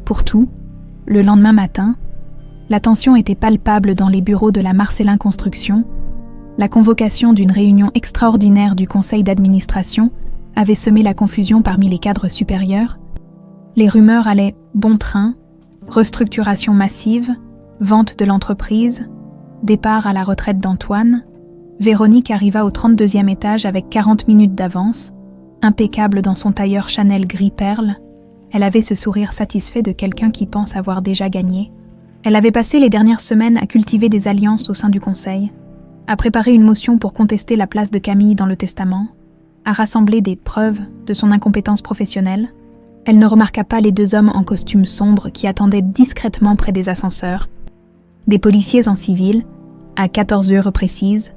pour tout. Le lendemain matin, la tension était palpable dans les bureaux de la Marcellin Construction. La convocation d'une réunion extraordinaire du conseil d'administration avait semé la confusion parmi les cadres supérieurs. Les rumeurs allaient bon train, restructuration massive, vente de l'entreprise, départ à la retraite d'Antoine. Véronique arriva au 32e étage avec 40 minutes d'avance, impeccable dans son tailleur Chanel gris perle. Elle avait ce sourire satisfait de quelqu'un qui pense avoir déjà gagné. Elle avait passé les dernières semaines à cultiver des alliances au sein du conseil, à préparer une motion pour contester la place de Camille dans le testament, à rassembler des preuves de son incompétence professionnelle. Elle ne remarqua pas les deux hommes en costume sombre qui attendaient discrètement près des ascenseurs. Des policiers en civil, à 14 heures précises,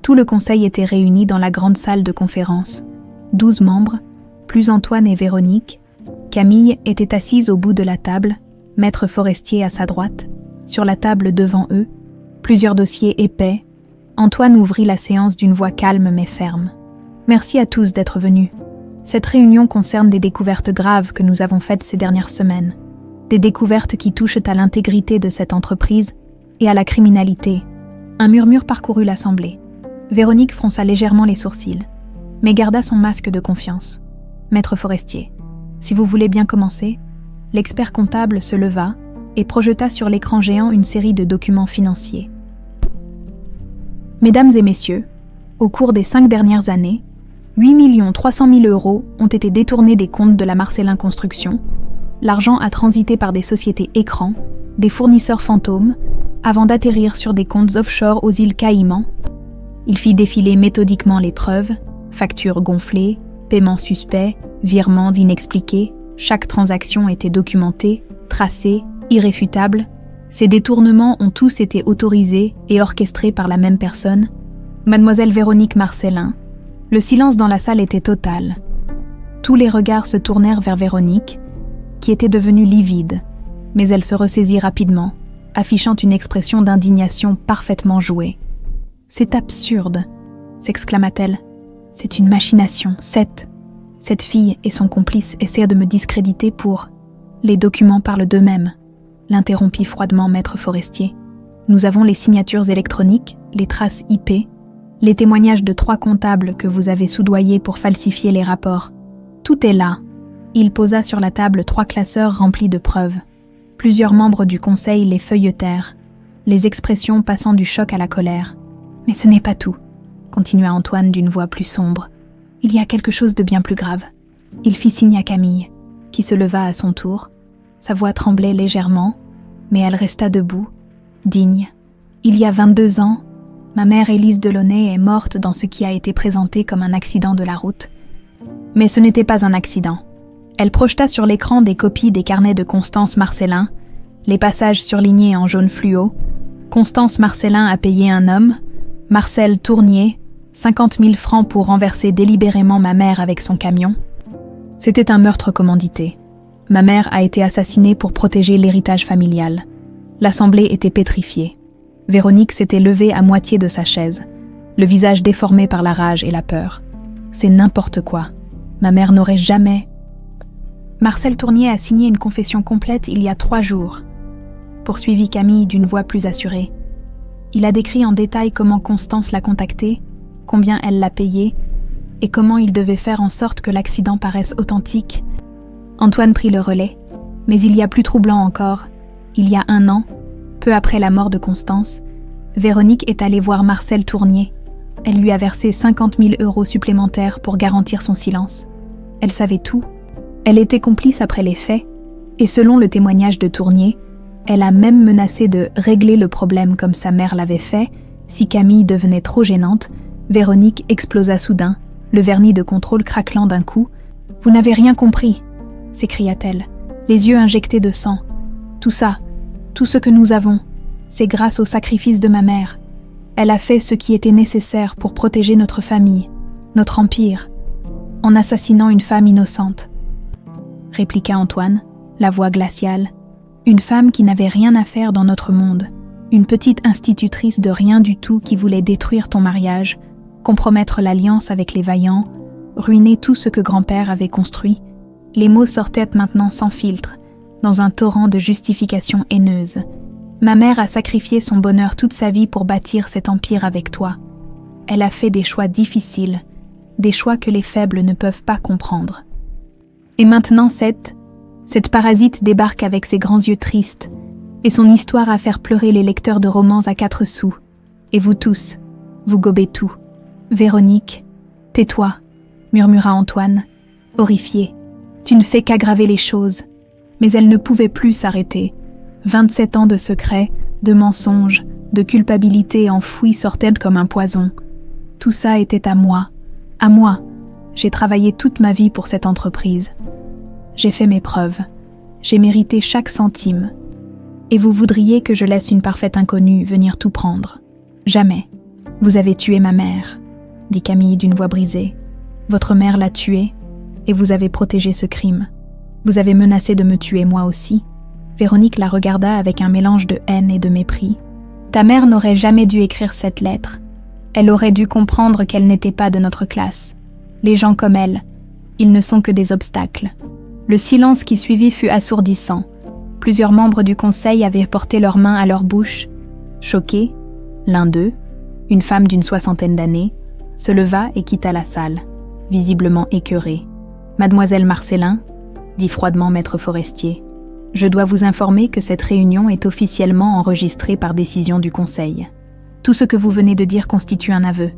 tout le conseil était réuni dans la grande salle de conférence. 12 membres, plus Antoine et Véronique. Camille était assise au bout de la table, maître Forestier à sa droite, sur la table devant eux, plusieurs dossiers épais. Antoine ouvrit la séance d'une voix calme mais ferme. Merci à tous d'être venus. Cette réunion concerne des découvertes graves que nous avons faites ces dernières semaines. Des découvertes qui touchent à l'intégrité de cette entreprise et à la criminalité. Un murmure parcourut l'assemblée. Véronique fronça légèrement les sourcils, mais garda son masque de confiance. Maître Forestier, si vous voulez bien commencer. L'expert comptable se leva et projeta sur l'écran géant une série de documents financiers. Mesdames et messieurs, au cours des 5 dernières années, 8 300 000 € ont été détournés des comptes de la Marcellin Construction. L'argent a transité par des sociétés écrans, des fournisseurs fantômes, avant d'atterrir sur des comptes offshore aux îles Caïmans. Il fit défiler méthodiquement les preuves, factures gonflées, paiements suspects, virements inexpliqués. Chaque transaction était documentée, tracée, irréfutable. Ces détournements ont tous été autorisés et orchestrés par la même personne, Mademoiselle Véronique Marcellin. Le silence dans la salle était total. Tous les regards se tournèrent vers Véronique, qui était devenue livide, mais elle se ressaisit rapidement, affichant une expression d'indignation parfaitement jouée. « C'est absurde !» s'exclama-t-elle. « C'est une machination, Cette fille et son complice essaient de me discréditer pour... Les documents parlent d'eux-mêmes, l'interrompit froidement Maître Forestier. Nous avons les signatures électroniques, les traces IP, les témoignages de 3 comptables que vous avez soudoyés pour falsifier les rapports. Tout est là. Il posa sur la table 3 classeurs remplis de preuves. Plusieurs membres du conseil les feuilletèrent, les expressions passant du choc à la colère. Mais ce n'est pas tout, continua Antoine d'une voix plus sombre. Il y a quelque chose de bien plus grave. Il fit signe à Camille, qui se leva à son tour. Sa voix tremblait légèrement, mais elle resta debout, digne. Il y a 22 ans, ma mère Élise Delaunay est morte dans ce qui a été présenté comme un accident de la route. Mais ce n'était pas un accident. Elle projeta sur l'écran des copies des carnets de Constance Marcellin, les passages surlignés en jaune fluo. Constance Marcellin a payé un homme, Marcel Tournier, 50 000 francs pour renverser délibérément ma mère avec son camion. C'était un meurtre commandité. Ma mère a été assassinée pour protéger l'héritage familial. L'assemblée était pétrifiée. Véronique s'était levée à moitié de sa chaise, le visage déformé par la rage et la peur. C'est n'importe quoi. Ma mère n'aurait jamais... Marcel Tournier a signé une confession complète il y a 3 jours, poursuivit Camille d'une voix plus assurée. Il a décrit en détail comment Constance l'a contacté, combien elle l'a payé, et comment il devait faire en sorte que l'accident paraisse authentique. Antoine prit le relais, mais il y a plus troublant encore. Il y a 1 an, peu après la mort de Constance, Véronique est allée voir Marcel Tournier. Elle lui a versé 50 000 € supplémentaires pour garantir son silence. Elle savait tout. Elle était complice après les faits, et selon le témoignage de Tournier, elle a même menacé de régler le problème comme sa mère l'avait fait. Si Camille devenait trop gênante, Véronique explosa soudain, le vernis de contrôle craquelant d'un coup. Vous n'avez rien compris, s'écria-t-elle, les yeux injectés de sang. Tout ça, tout ce que nous avons, c'est grâce au sacrifice de ma mère. Elle a fait ce qui était nécessaire pour protéger notre famille, notre empire, en assassinant une femme innocente. Répliqua Antoine, la voix glaciale. Une femme qui n'avait rien à faire dans notre monde. Une petite institutrice de rien du tout qui voulait détruire ton mariage, compromettre l'alliance avec les vaillants, ruiner tout ce que grand-père avait construit. Les mots sortaient maintenant sans filtre, dans un torrent de justifications haineuses. Ma mère a sacrifié son bonheur toute sa vie pour bâtir cet empire avec toi. Elle a fait des choix difficiles, des choix que les faibles ne peuvent pas comprendre. Et maintenant cette parasite débarque avec ses grands yeux tristes, et son histoire à faire pleurer les lecteurs de romans à 4 sous. Et vous tous, vous gobez tout. Véronique, tais-toi, murmura Antoine, horrifié. Tu ne fais qu'aggraver les choses. Mais elle ne pouvait plus s'arrêter. 27 ans de secrets, de mensonges, de culpabilité enfouis sortaient comme un poison. Tout ça était à moi. À moi. J'ai travaillé toute ma vie pour cette entreprise. J'ai fait mes preuves. J'ai mérité chaque centime. Et vous voudriez que je laisse une parfaite inconnue venir tout prendre. Jamais. Vous avez tué ma mère, dit Camille d'une voix brisée. Votre mère l'a tuée, et vous avez protégé ce crime. Vous avez menacé de me tuer moi aussi. Véronique la regarda avec un mélange de haine et de mépris. Ta mère n'aurait jamais dû écrire cette lettre. Elle aurait dû comprendre qu'elle n'était pas de notre classe. Les gens comme elle, ils ne sont que des obstacles. Le silence qui suivit fut assourdissant. Plusieurs membres du conseil avaient porté leurs mains à leur bouche. Choqué, l'un d'eux, une femme d'une 60aine d'années, se leva et quitta la salle, visiblement écœurée. « Mademoiselle Marcellin », dit froidement Maître Forestier, « je dois vous informer que cette réunion est officiellement enregistrée par décision du conseil. Tout ce que vous venez de dire constitue un aveu. »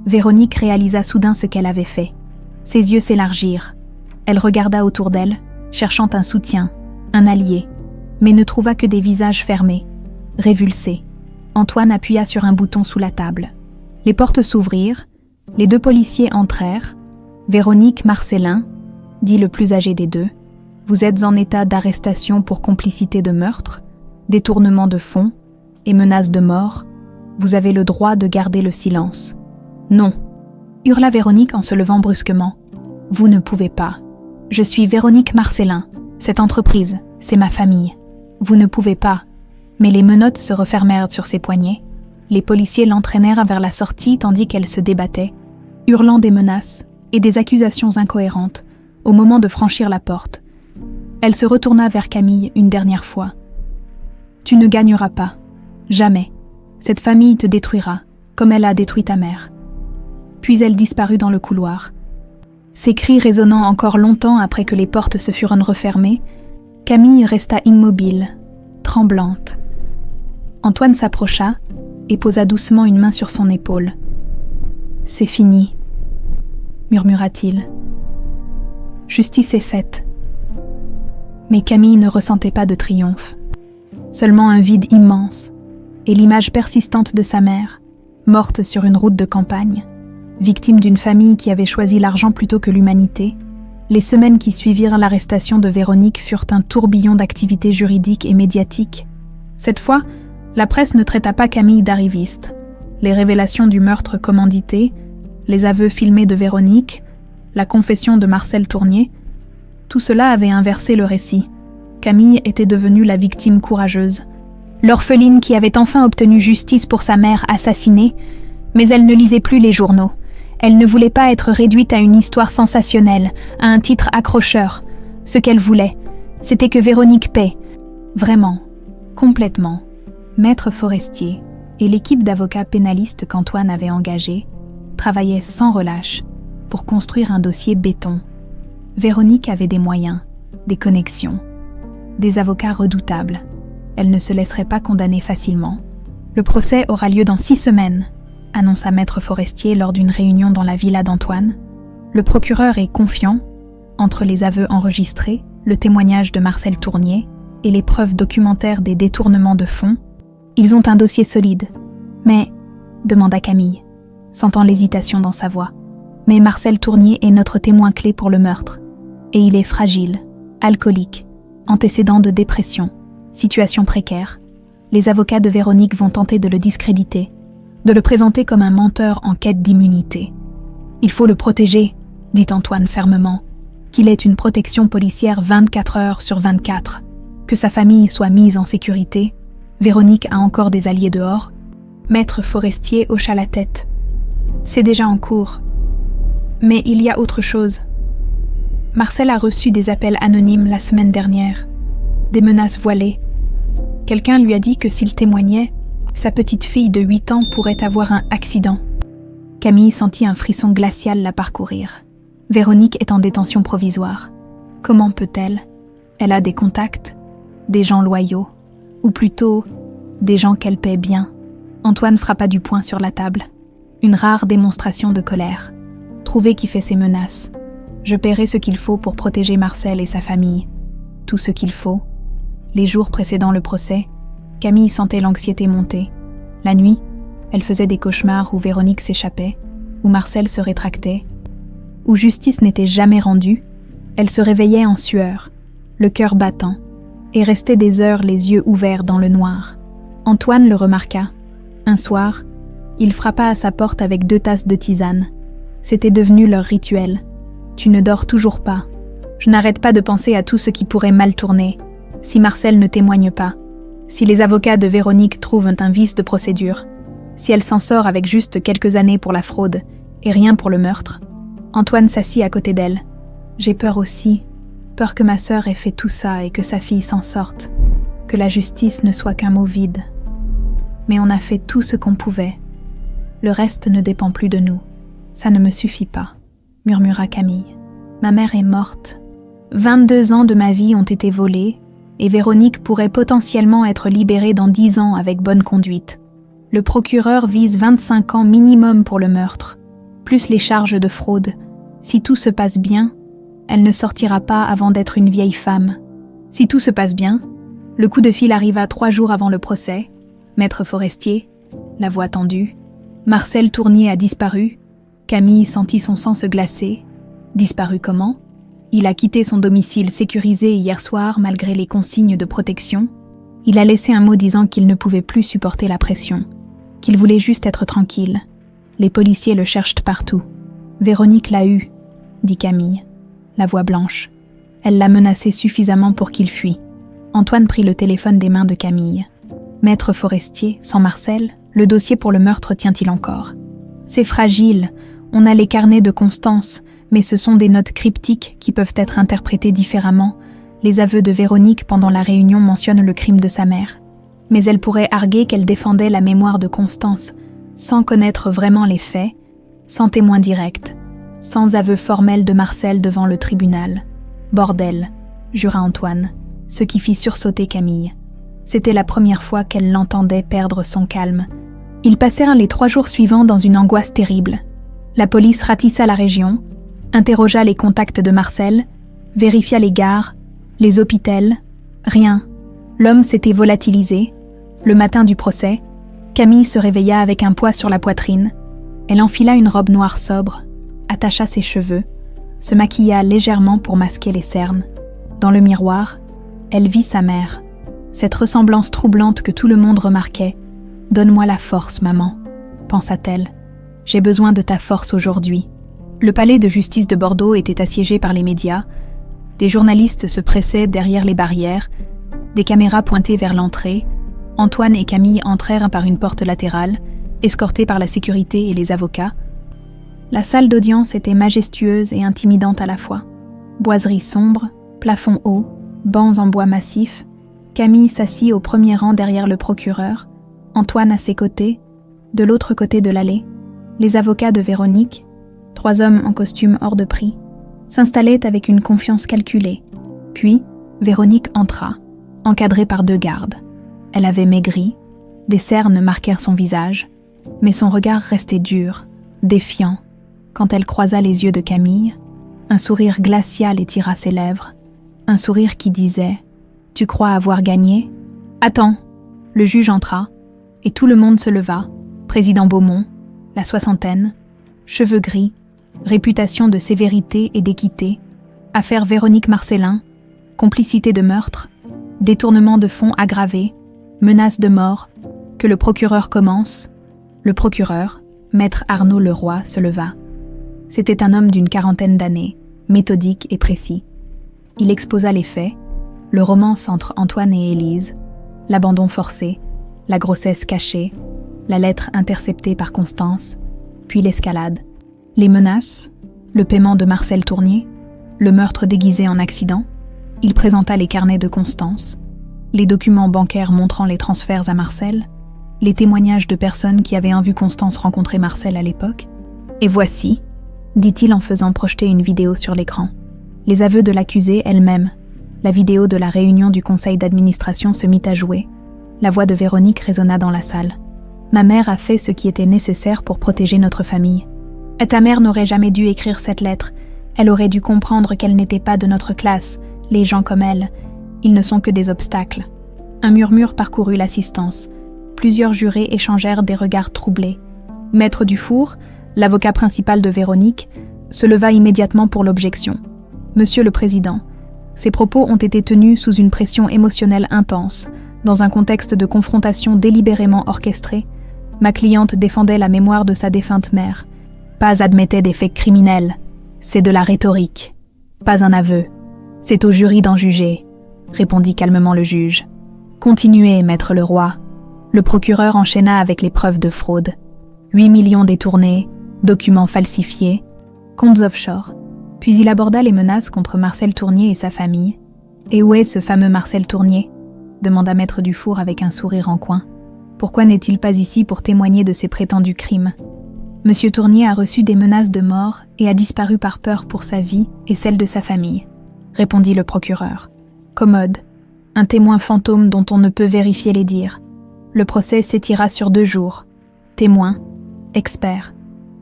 Véronique réalisa soudain ce qu'elle avait fait. Ses yeux s'élargirent. Elle regarda autour d'elle, cherchant un soutien, un allié, mais ne trouva que des visages fermés, révulsés. Antoine appuya sur un bouton sous la table. Les portes s'ouvrirent, les 2 policiers entrèrent. « Véronique Marcellin, dit le plus âgé des deux, vous êtes en état d'arrestation pour complicité de meurtre, détournement de fonds et menace de mort. Vous avez le droit de garder le silence. » « Non, hurla Véronique en se levant brusquement. « Vous ne pouvez pas. Je suis Véronique Marcellin. Cette entreprise, c'est ma famille. Vous ne pouvez pas. » Mais les menottes se refermèrent sur ses poignets. Les policiers l'entraînèrent vers la sortie tandis qu'elle se débattait, hurlant des menaces et des accusations incohérentes au moment de franchir la porte. Elle se retourna vers Camille une dernière fois. « Tu ne gagneras pas. Jamais. Cette famille te détruira, comme elle a détruit ta mère. » Puis elle disparut dans le couloir. Ses cris résonnant encore longtemps après que les portes se furent refermées, Camille resta immobile, tremblante. Antoine s'approcha et posa doucement une main sur son épaule. « C'est fini, » murmura-t-il. « Justice est faite. » Mais Camille ne ressentait pas de triomphe. Seulement un vide immense et l'image persistante de sa mère, morte sur une route de campagne. Victime d'une famille qui avait choisi l'argent plutôt que l'humanité, les semaines qui suivirent l'arrestation de Véronique furent un tourbillon d'activités juridiques et médiatiques. Cette fois, la presse ne traita pas Camille d'arriviste. Les révélations du meurtre commandité, les aveux filmés de Véronique, la confession de Marcel Tournier, tout cela avait inversé le récit. Camille était devenue la victime courageuse. L'orpheline qui avait enfin obtenu justice pour sa mère assassinée, mais elle ne lisait plus les journaux. Elle ne voulait pas être réduite à une histoire sensationnelle, à un titre accrocheur. Ce qu'elle voulait, c'était que Véronique paie. Vraiment, complètement. Maître Forestier et l'équipe d'avocats pénalistes qu'Antoine avait engagée travaillaient sans relâche pour construire un dossier béton. Véronique avait des moyens, des connexions, des avocats redoutables. Elle ne se laisserait pas condamner facilement. Le procès aura lieu dans 6 semaines, annonça Maître Forestier lors d'une réunion dans la villa d'Antoine. Le procureur est confiant, entre les aveux enregistrés, le témoignage de Marcel Tournier et les preuves documentaires des détournements de fonds. Ils ont un dossier solide. Mais, demanda Camille, sentant l'hésitation dans sa voix, mais Marcel Tournier est notre témoin clé pour le meurtre. Et il est fragile, alcoolique, antécédent de dépression, situation précaire. Les avocats de Véronique vont tenter de le discréditer, de le présenter comme un menteur en quête d'immunité. « Il faut le protéger », dit Antoine fermement, qu'il ait une protection policière 24 heures sur 24, que sa famille soit mise en sécurité. Véronique a encore des alliés dehors. Maître Forestier hocha la tête. C'est déjà en cours. Mais il y a autre chose. Marcel a reçu des appels anonymes la semaine dernière, des menaces voilées. Quelqu'un lui a dit que s'il témoignait, sa petite fille de 8 ans pourrait avoir un accident. Camille sentit un frisson glacial la parcourir. Véronique est en détention provisoire. Comment peut-elle? Elle a des contacts, des gens loyaux, ou plutôt, des gens qu'elle paie bien. Antoine frappa du poing sur la table. Une rare démonstration de colère. Trouvez qui fait ces menaces. Je paierai ce qu'il faut pour protéger Marcel et sa famille. Tout ce qu'il faut. Les jours précédant le procès, Camille sentait l'anxiété monter. La nuit, elle faisait des cauchemars où Véronique s'échappait, où Marcel se rétractait, où justice n'était jamais rendue. Elle se réveillait en sueur, le cœur battant, et restait des heures les yeux ouverts dans le noir. Antoine le remarqua. Un soir, il frappa à sa porte avec 2 tasses de tisane. C'était devenu leur rituel. Tu ne dors toujours pas. Je n'arrête pas de penser à tout ce qui pourrait mal tourner, si Marcel ne témoigne pas, si les avocats de Véronique trouvent un vice de procédure, si elle s'en sort avec juste quelques années pour la fraude et rien pour le meurtre. Antoine s'assit à côté d'elle. J'ai peur aussi, peur que ma sœur ait fait tout ça et que sa fille s'en sorte, que la justice ne soit qu'un mot vide. Mais on a fait tout ce qu'on pouvait. Le reste ne dépend plus de nous. Ça ne me suffit pas, murmura Camille. Ma mère est morte. 22 ans de ma vie ont été volés, et Véronique pourrait potentiellement être libérée dans 10 ans avec bonne conduite. Le procureur vise 25 ans minimum pour le meurtre, plus les charges de fraude. Si tout se passe bien, elle ne sortira pas avant d'être une vieille femme. Si tout se passe bien, le coup de fil arriva 3 jours avant le procès. Maître Forestier, la voix tendue. Marcel Tournier a disparu. Camille sentit son sang se glacer. Disparu comment? Il a quitté son domicile sécurisé hier soir malgré les consignes de protection. Il a laissé un mot disant qu'il ne pouvait plus supporter la pression, qu'il voulait juste être tranquille. Les policiers le cherchent partout. Véronique l'a eu, dit Camille, la voix blanche. Elle l'a menacé suffisamment pour qu'il fuit. Antoine prit le téléphone des mains de Camille. Maître Forestier, sans Marcel, le dossier pour le meurtre tient-il encore? C'est fragile, on a les carnets de Constance, mais ce sont des notes cryptiques qui peuvent être interprétées différemment. Les aveux de Véronique pendant la réunion mentionnent le crime de sa mère. Mais elle pourrait arguer qu'elle défendait la mémoire de Constance, sans connaître vraiment les faits, sans témoin direct, sans aveu formel de Marcel devant le tribunal. Bordel, jura Antoine, ce qui fit sursauter Camille. C'était la première fois qu'elle l'entendait perdre son calme. Ils passèrent les 3 jours suivants dans une angoisse terrible. La police ratissa la région, interrogea les contacts de Marcel, vérifia les gares, les hôpitaux, rien. L'homme s'était volatilisé. Le matin du procès, Camille se réveilla avec un poids sur la poitrine. Elle enfila une robe noire sobre, attacha ses cheveux, se maquilla légèrement pour masquer les cernes. Dans le miroir, elle vit sa mère. Cette ressemblance troublante que tout le monde remarquait. « Donne-moi la force, maman », pensa-t-elle. « J'ai besoin de ta force aujourd'hui. » Le palais de justice de Bordeaux était assiégé par les médias. Des journalistes se pressaient derrière les barrières, des caméras pointées vers l'entrée. Antoine et Camille entrèrent par une porte latérale, escortés par la sécurité et les avocats. La salle d'audience était majestueuse et intimidante à la fois. Boiseries sombres, plafond haut, bancs en bois massif. Camille s'assit au premier rang derrière le procureur, Antoine à ses côtés, de l'autre côté de l'allée. Les avocats de Véronique, 3 hommes en costume hors de prix, s'installaient avec une confiance calculée. Puis, Véronique entra, encadrée par 2 gardes. Elle avait maigri, des cernes marquèrent son visage, mais son regard restait dur, défiant. Quand elle croisa les yeux de Camille, un sourire glacial étira ses lèvres, un sourire qui disait « Tu crois avoir gagné ?»« Attends !» Le juge entra, et tout le monde se leva. Président Beaumont, la 60aine, cheveux gris, réputation de sévérité et d'équité, Affaire Véronique Marcellin, complicité de meurtre, détournement de fonds aggravé, menace de mort, que le procureur commence. Le procureur, maître Arnaud Leroy, se leva. C'était un homme d'une quarantaine d'années, méthodique et précis. Il exposa les faits, le romance entre Antoine et Élise, l'abandon forcé, la grossesse cachée, la lettre interceptée par Constance, puis l'escalade, les menaces, le paiement de Marcel Tournier, le meurtre déguisé en accident. Il présenta les carnets de Constance, les documents bancaires montrant les transferts à Marcel, les témoignages de personnes qui avaient vu Constance rencontrer Marcel à l'époque. Et voici, dit-il en faisant projeter une vidéo sur l'écran, les aveux de l'accusée elle-même. La vidéo de la réunion du conseil d'administration se mit à jouer. La voix de Véronique résonna dans la salle. Ma mère a fait ce qui était nécessaire pour protéger notre famille. Ta mère n'aurait jamais dû écrire cette lettre. Elle aurait dû comprendre qu'elle n'était pas de notre classe. Les gens comme elle, ils ne sont que des obstacles. Un murmure parcourut l'assistance. Plusieurs jurés échangèrent des regards troublés. Maître Dufour, l'avocat principal de Véronique, se leva immédiatement pour l'objection. Monsieur le Président, ces propos ont été tenus sous une pression émotionnelle intense, dans un contexte de confrontation délibérément orchestrée. Ma cliente défendait la mémoire de sa défunte mère. Pas admettait des faits criminels. C'est de la rhétorique. Pas un aveu. C'est au jury d'en juger, répondit calmement le juge. Continuez, maître Leroy. Le procureur enchaîna avec les preuves de fraude. 8 millions détournés, documents falsifiés, comptes offshore. Puis il aborda les menaces contre Marcel Tournier et sa famille. « Et où est ce fameux Marcel Tournier ?» demanda maître Dufour avec un sourire en coin. « Pourquoi n'est-il pas ici pour témoigner de ses prétendus crimes ?» Monsieur Tournier a reçu des menaces de mort et a disparu par peur pour sa vie et celle de sa famille, répondit le procureur. Commode, un témoin fantôme dont on ne peut vérifier les dires. Le procès s'étira sur 2 jours. Témoin, expert,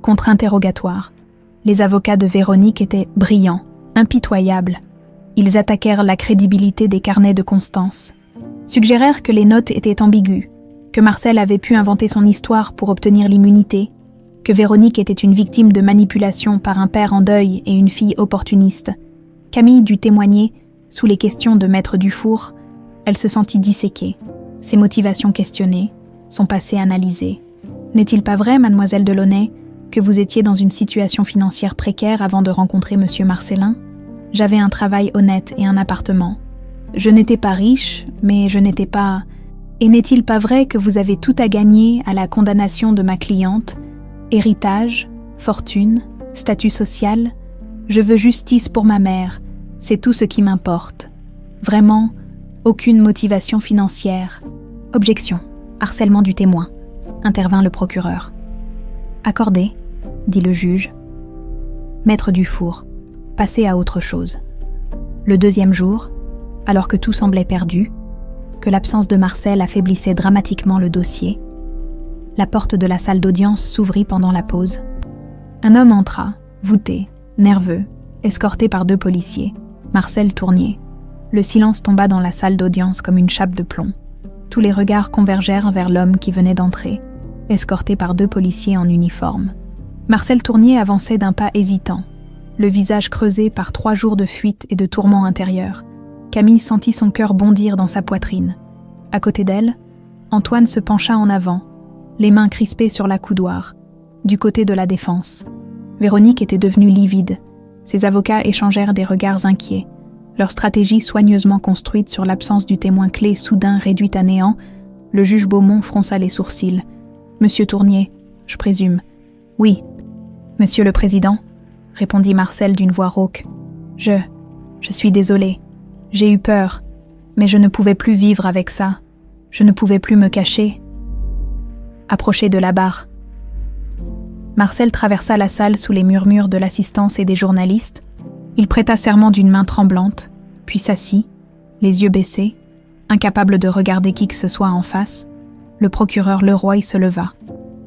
contre-interrogatoire. Les avocats de Véronique étaient brillants, impitoyables. Ils attaquèrent la crédibilité des carnets de Constance. Suggérèrent que les notes étaient ambiguës, que Marcel avait pu inventer son histoire pour obtenir l'immunité, que Véronique était une victime de manipulation par un père en deuil et une fille opportuniste. Camille dut témoigner, sous les questions de maître Dufour. Elle se sentit disséquée, ses motivations questionnées, son passé analysé. N'est-il pas vrai, mademoiselle Delaunay, que vous étiez dans une situation financière précaire avant de rencontrer monsieur Marcellin? J'avais un travail honnête et un appartement. Je n'étais pas riche, mais je n'étais pas... Et n'est-il pas vrai que vous avez tout à gagner à la condamnation de ma cliente? Héritage, fortune, statut social? Je veux justice pour ma mère, c'est tout ce qui m'importe. Vraiment, aucune motivation financière. Objection, harcèlement du témoin, intervint le procureur. Accordé, dit le juge. Maître Dufour, passez à autre chose. Le 2e jour, alors que tout semblait perdu, que l'absence de Marcel affaiblissait dramatiquement le dossier, la porte de la salle d'audience s'ouvrit pendant la pause. Un homme entra, voûté, nerveux, escorté par 2 policiers, Marcel Tournier. Le silence tomba dans la salle d'audience comme une chape de plomb. Tous les regards convergèrent vers l'homme qui venait d'entrer, escorté par 2 policiers en uniforme. Marcel Tournier avançait d'un pas hésitant, le visage creusé par 3 jours de fuite et de tourments intérieurs. Camille sentit son cœur bondir dans sa poitrine. À côté d'elle, Antoine se pencha en avant, les mains crispées sur l'accoudoir, du côté de la défense. Véronique était devenue livide. Ses avocats échangèrent des regards inquiets. Leur stratégie soigneusement construite sur l'absence du témoin clé soudain réduite à néant, le juge Beaumont fronça les sourcils. « Monsieur Tournier, je présume. »« Oui. »« Monsieur le Président, » répondit Marcel d'une voix rauque. « Je suis désolé. J'ai eu peur, mais je ne pouvais plus vivre avec ça. Je ne pouvais plus me cacher. » Approchez de la barre. Marcel traversa la salle sous les murmures de l'assistance et des journalistes. Il prêta serment d'une main tremblante, puis s'assit, les yeux baissés, incapable de regarder qui que ce soit en face. Le procureur Leroy se leva,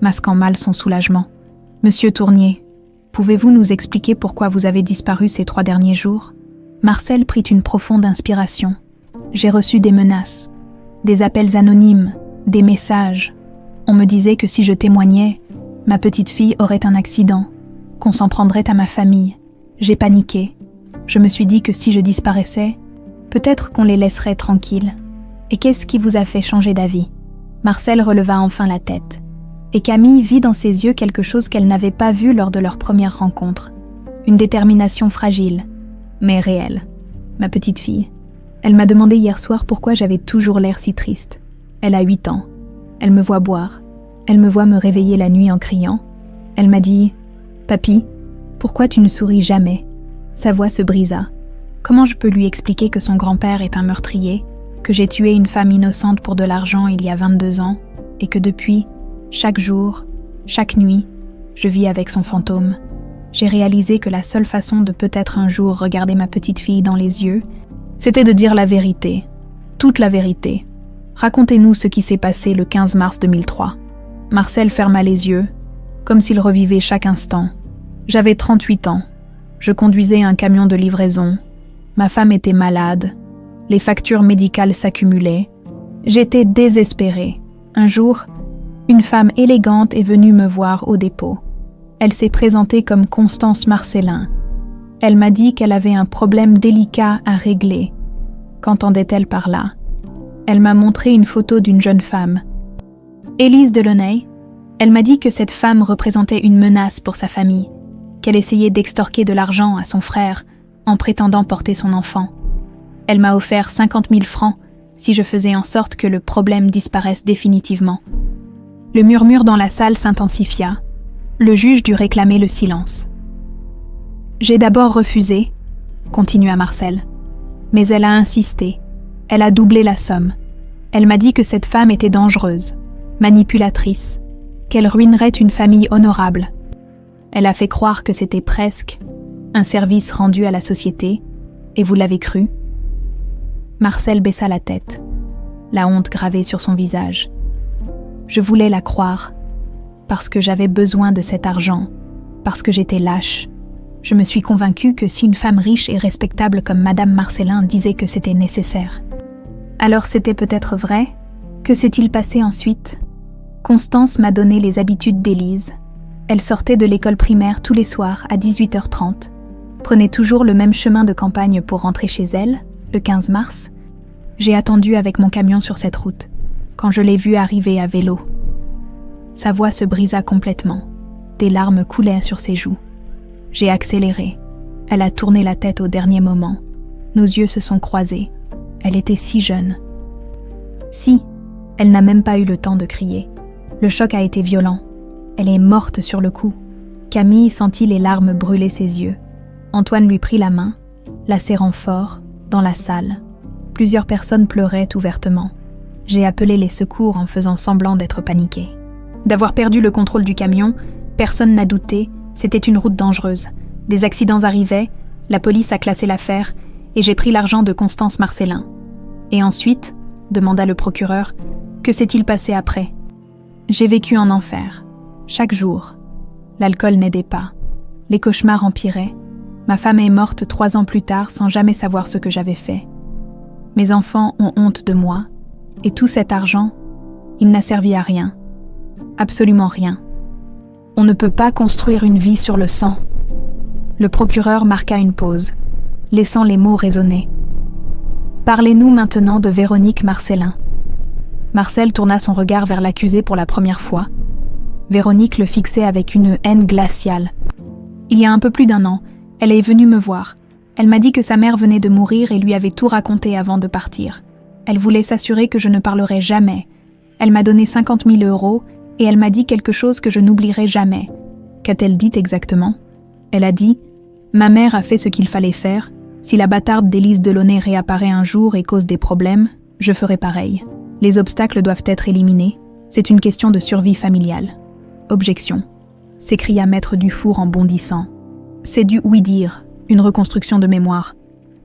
masquant mal son soulagement. « Monsieur Tournier, pouvez-vous nous expliquer pourquoi vous avez disparu ces 3 derniers jours ?» Marcel prit une profonde inspiration. « J'ai reçu des menaces, des appels anonymes, des messages. On me disait que si je témoignais, ma petite fille aurait un accident, qu'on s'en prendrait à ma famille. J'ai paniqué. Je me suis dit que si je disparaissais, peut-être qu'on les laisserait tranquilles. Et qu'est-ce qui vous a fait changer d'avis ? Marcel releva enfin la tête. Et Camille vit dans ses yeux quelque chose qu'elle n'avait pas vu lors de leur première rencontre. Une détermination fragile, mais réelle. Ma petite fille. Elle m'a demandé hier soir pourquoi j'avais toujours l'air si triste. Elle a 8 ans. Elle me voit boire. Elle me voit me réveiller la nuit en criant. Elle m'a dit « Papy, pourquoi tu ne souris jamais ?» Sa voix se brisa. Comment je peux lui expliquer que son grand-père est un meurtrier, que j'ai tué une femme innocente pour de l'argent il y a 22 ans, et que depuis, chaque jour, chaque nuit, je vis avec son fantôme. J'ai réalisé que la seule façon de peut-être un jour regarder ma petite fille dans les yeux, c'était de dire la vérité, toute la vérité. Racontez-nous ce qui s'est passé le 15 mars 2003. Marcel ferma les yeux, comme s'il revivait chaque instant. J'avais 38 ans. Je conduisais un camion de livraison. Ma femme était malade. Les factures médicales s'accumulaient. J'étais désespérée. Un jour, une femme élégante est venue me voir au dépôt. Elle s'est présentée comme Constance Marcellin. Elle m'a dit qu'elle avait un problème délicat à régler. Qu'entendait-elle par là ? Elle m'a montré une photo d'une jeune femme. Élise Delaunay. Elle m'a dit que cette femme représentait une menace pour sa famille, qu'elle essayait d'extorquer de l'argent à son frère en prétendant porter son enfant. Elle m'a offert 50 000 francs si je faisais en sorte que le problème disparaisse définitivement. Le murmure dans la salle s'intensifia. Le juge dut réclamer le silence. J'ai d'abord refusé, continua Marcel, mais elle a insisté. Elle a doublé la somme. Elle m'a dit que cette femme était dangereuse, manipulatrice, qu'elle ruinerait une famille honorable. Elle a fait croire que c'était presque un service rendu à la société, et vous l'avez cru ? Marcel baissa la tête, la honte gravée sur son visage. Je voulais la croire, parce que j'avais besoin de cet argent, parce que j'étais lâche. Je me suis convaincue que si une femme riche et respectable comme Madame Marcellin disait que c'était nécessaire, alors c'était peut-être vrai ? Que s'est-il passé ensuite ? Constance m'a donné les habitudes d'Élise. Elle sortait de l'école primaire tous les soirs à 18h30, prenait toujours le même chemin de campagne pour rentrer chez elle, le 15 mars. J'ai attendu avec mon camion sur cette route, quand je l'ai vue arriver à vélo. Sa voix se brisa complètement. Des larmes coulaient sur ses joues. J'ai accéléré. Elle a tourné la tête au dernier moment. Nos yeux se sont croisés. Elle était si jeune. Si, elle n'a même pas eu le temps de crier. Le choc a été violent. Elle est morte sur le coup. Camille sentit les larmes brûler ses yeux. Antoine lui prit la main, la serrant fort, dans la salle. Plusieurs personnes pleuraient ouvertement. J'ai appelé les secours en faisant semblant d'être paniquée. D'avoir perdu le contrôle du camion, personne n'a douté, c'était une route dangereuse. Des accidents arrivaient, la police a classé l'affaire et j'ai pris l'argent de Constance Marcellin. Et ensuite, demanda le procureur, que s'est-il passé après ? J'ai vécu en enfer, chaque jour. L'alcool n'aidait pas. Les cauchemars empiraient. Ma femme est morte 3 ans plus tard sans jamais savoir ce que j'avais fait. Mes enfants ont honte de moi, et tout cet argent, il n'a servi à rien. Absolument rien. On ne peut pas construire une vie sur le sang. Le procureur marqua une pause, laissant les mots résonner. Parlez-nous maintenant de Véronique Marcellin. Marcel tourna son regard vers l'accusé pour la première fois. Véronique le fixait avec une haine glaciale. Il y a un peu plus d'1 an, elle est venue me voir. Elle m'a dit que sa mère venait de mourir et lui avait tout raconté avant de partir. Elle voulait s'assurer que je ne parlerais jamais. Elle m'a donné 50 000 € et elle m'a dit quelque chose que je n'oublierai jamais. Qu'a-t-elle dit exactement ? Elle a dit « Ma mère a fait ce qu'il fallait faire. Si la bâtarde d'Élise Delaunay réapparaît un jour et cause des problèmes, je ferai pareil. Les obstacles doivent être éliminés. C'est une question de survie familiale. » Objection, s'écria maître Dufour en bondissant. C'est du oui-dire, une reconstruction de mémoire.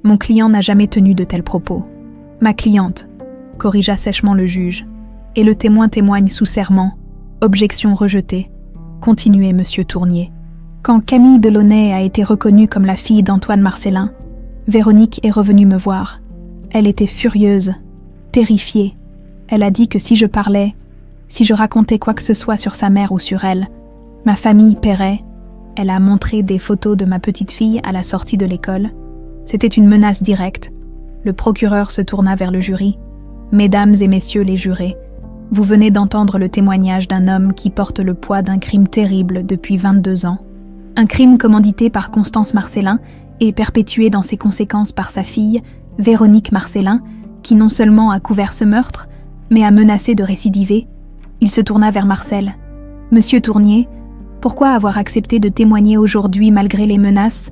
Mon client n'a jamais tenu de tels propos. Ma cliente, corrigea sèchement le juge. Et le témoin témoigne sous serment. Objection rejetée. Continuez, monsieur Tournier. Quand Camille Delaunay a été reconnue comme la fille d'Antoine Marcellin, Véronique est revenue me voir. Elle était furieuse, terrifiée. Elle a dit que si je parlais, si je racontais quoi que ce soit sur sa mère ou sur elle, ma famille paierait. Elle a montré des photos de ma petite fille à la sortie de l'école. C'était une menace directe. Le procureur se tourna vers le jury. « Mesdames et messieurs les jurés, vous venez d'entendre le témoignage d'un homme qui porte le poids d'un crime terrible depuis 22 ans. Un crime commandité par Constance Marcellin et perpétué dans ses conséquences par sa fille, Véronique Marcellin, qui non seulement a couvert ce meurtre, mais a menacé de récidiver. » Il se tourna vers Marcel. « Monsieur Tournier, pourquoi avoir accepté de témoigner aujourd'hui malgré les menaces ?»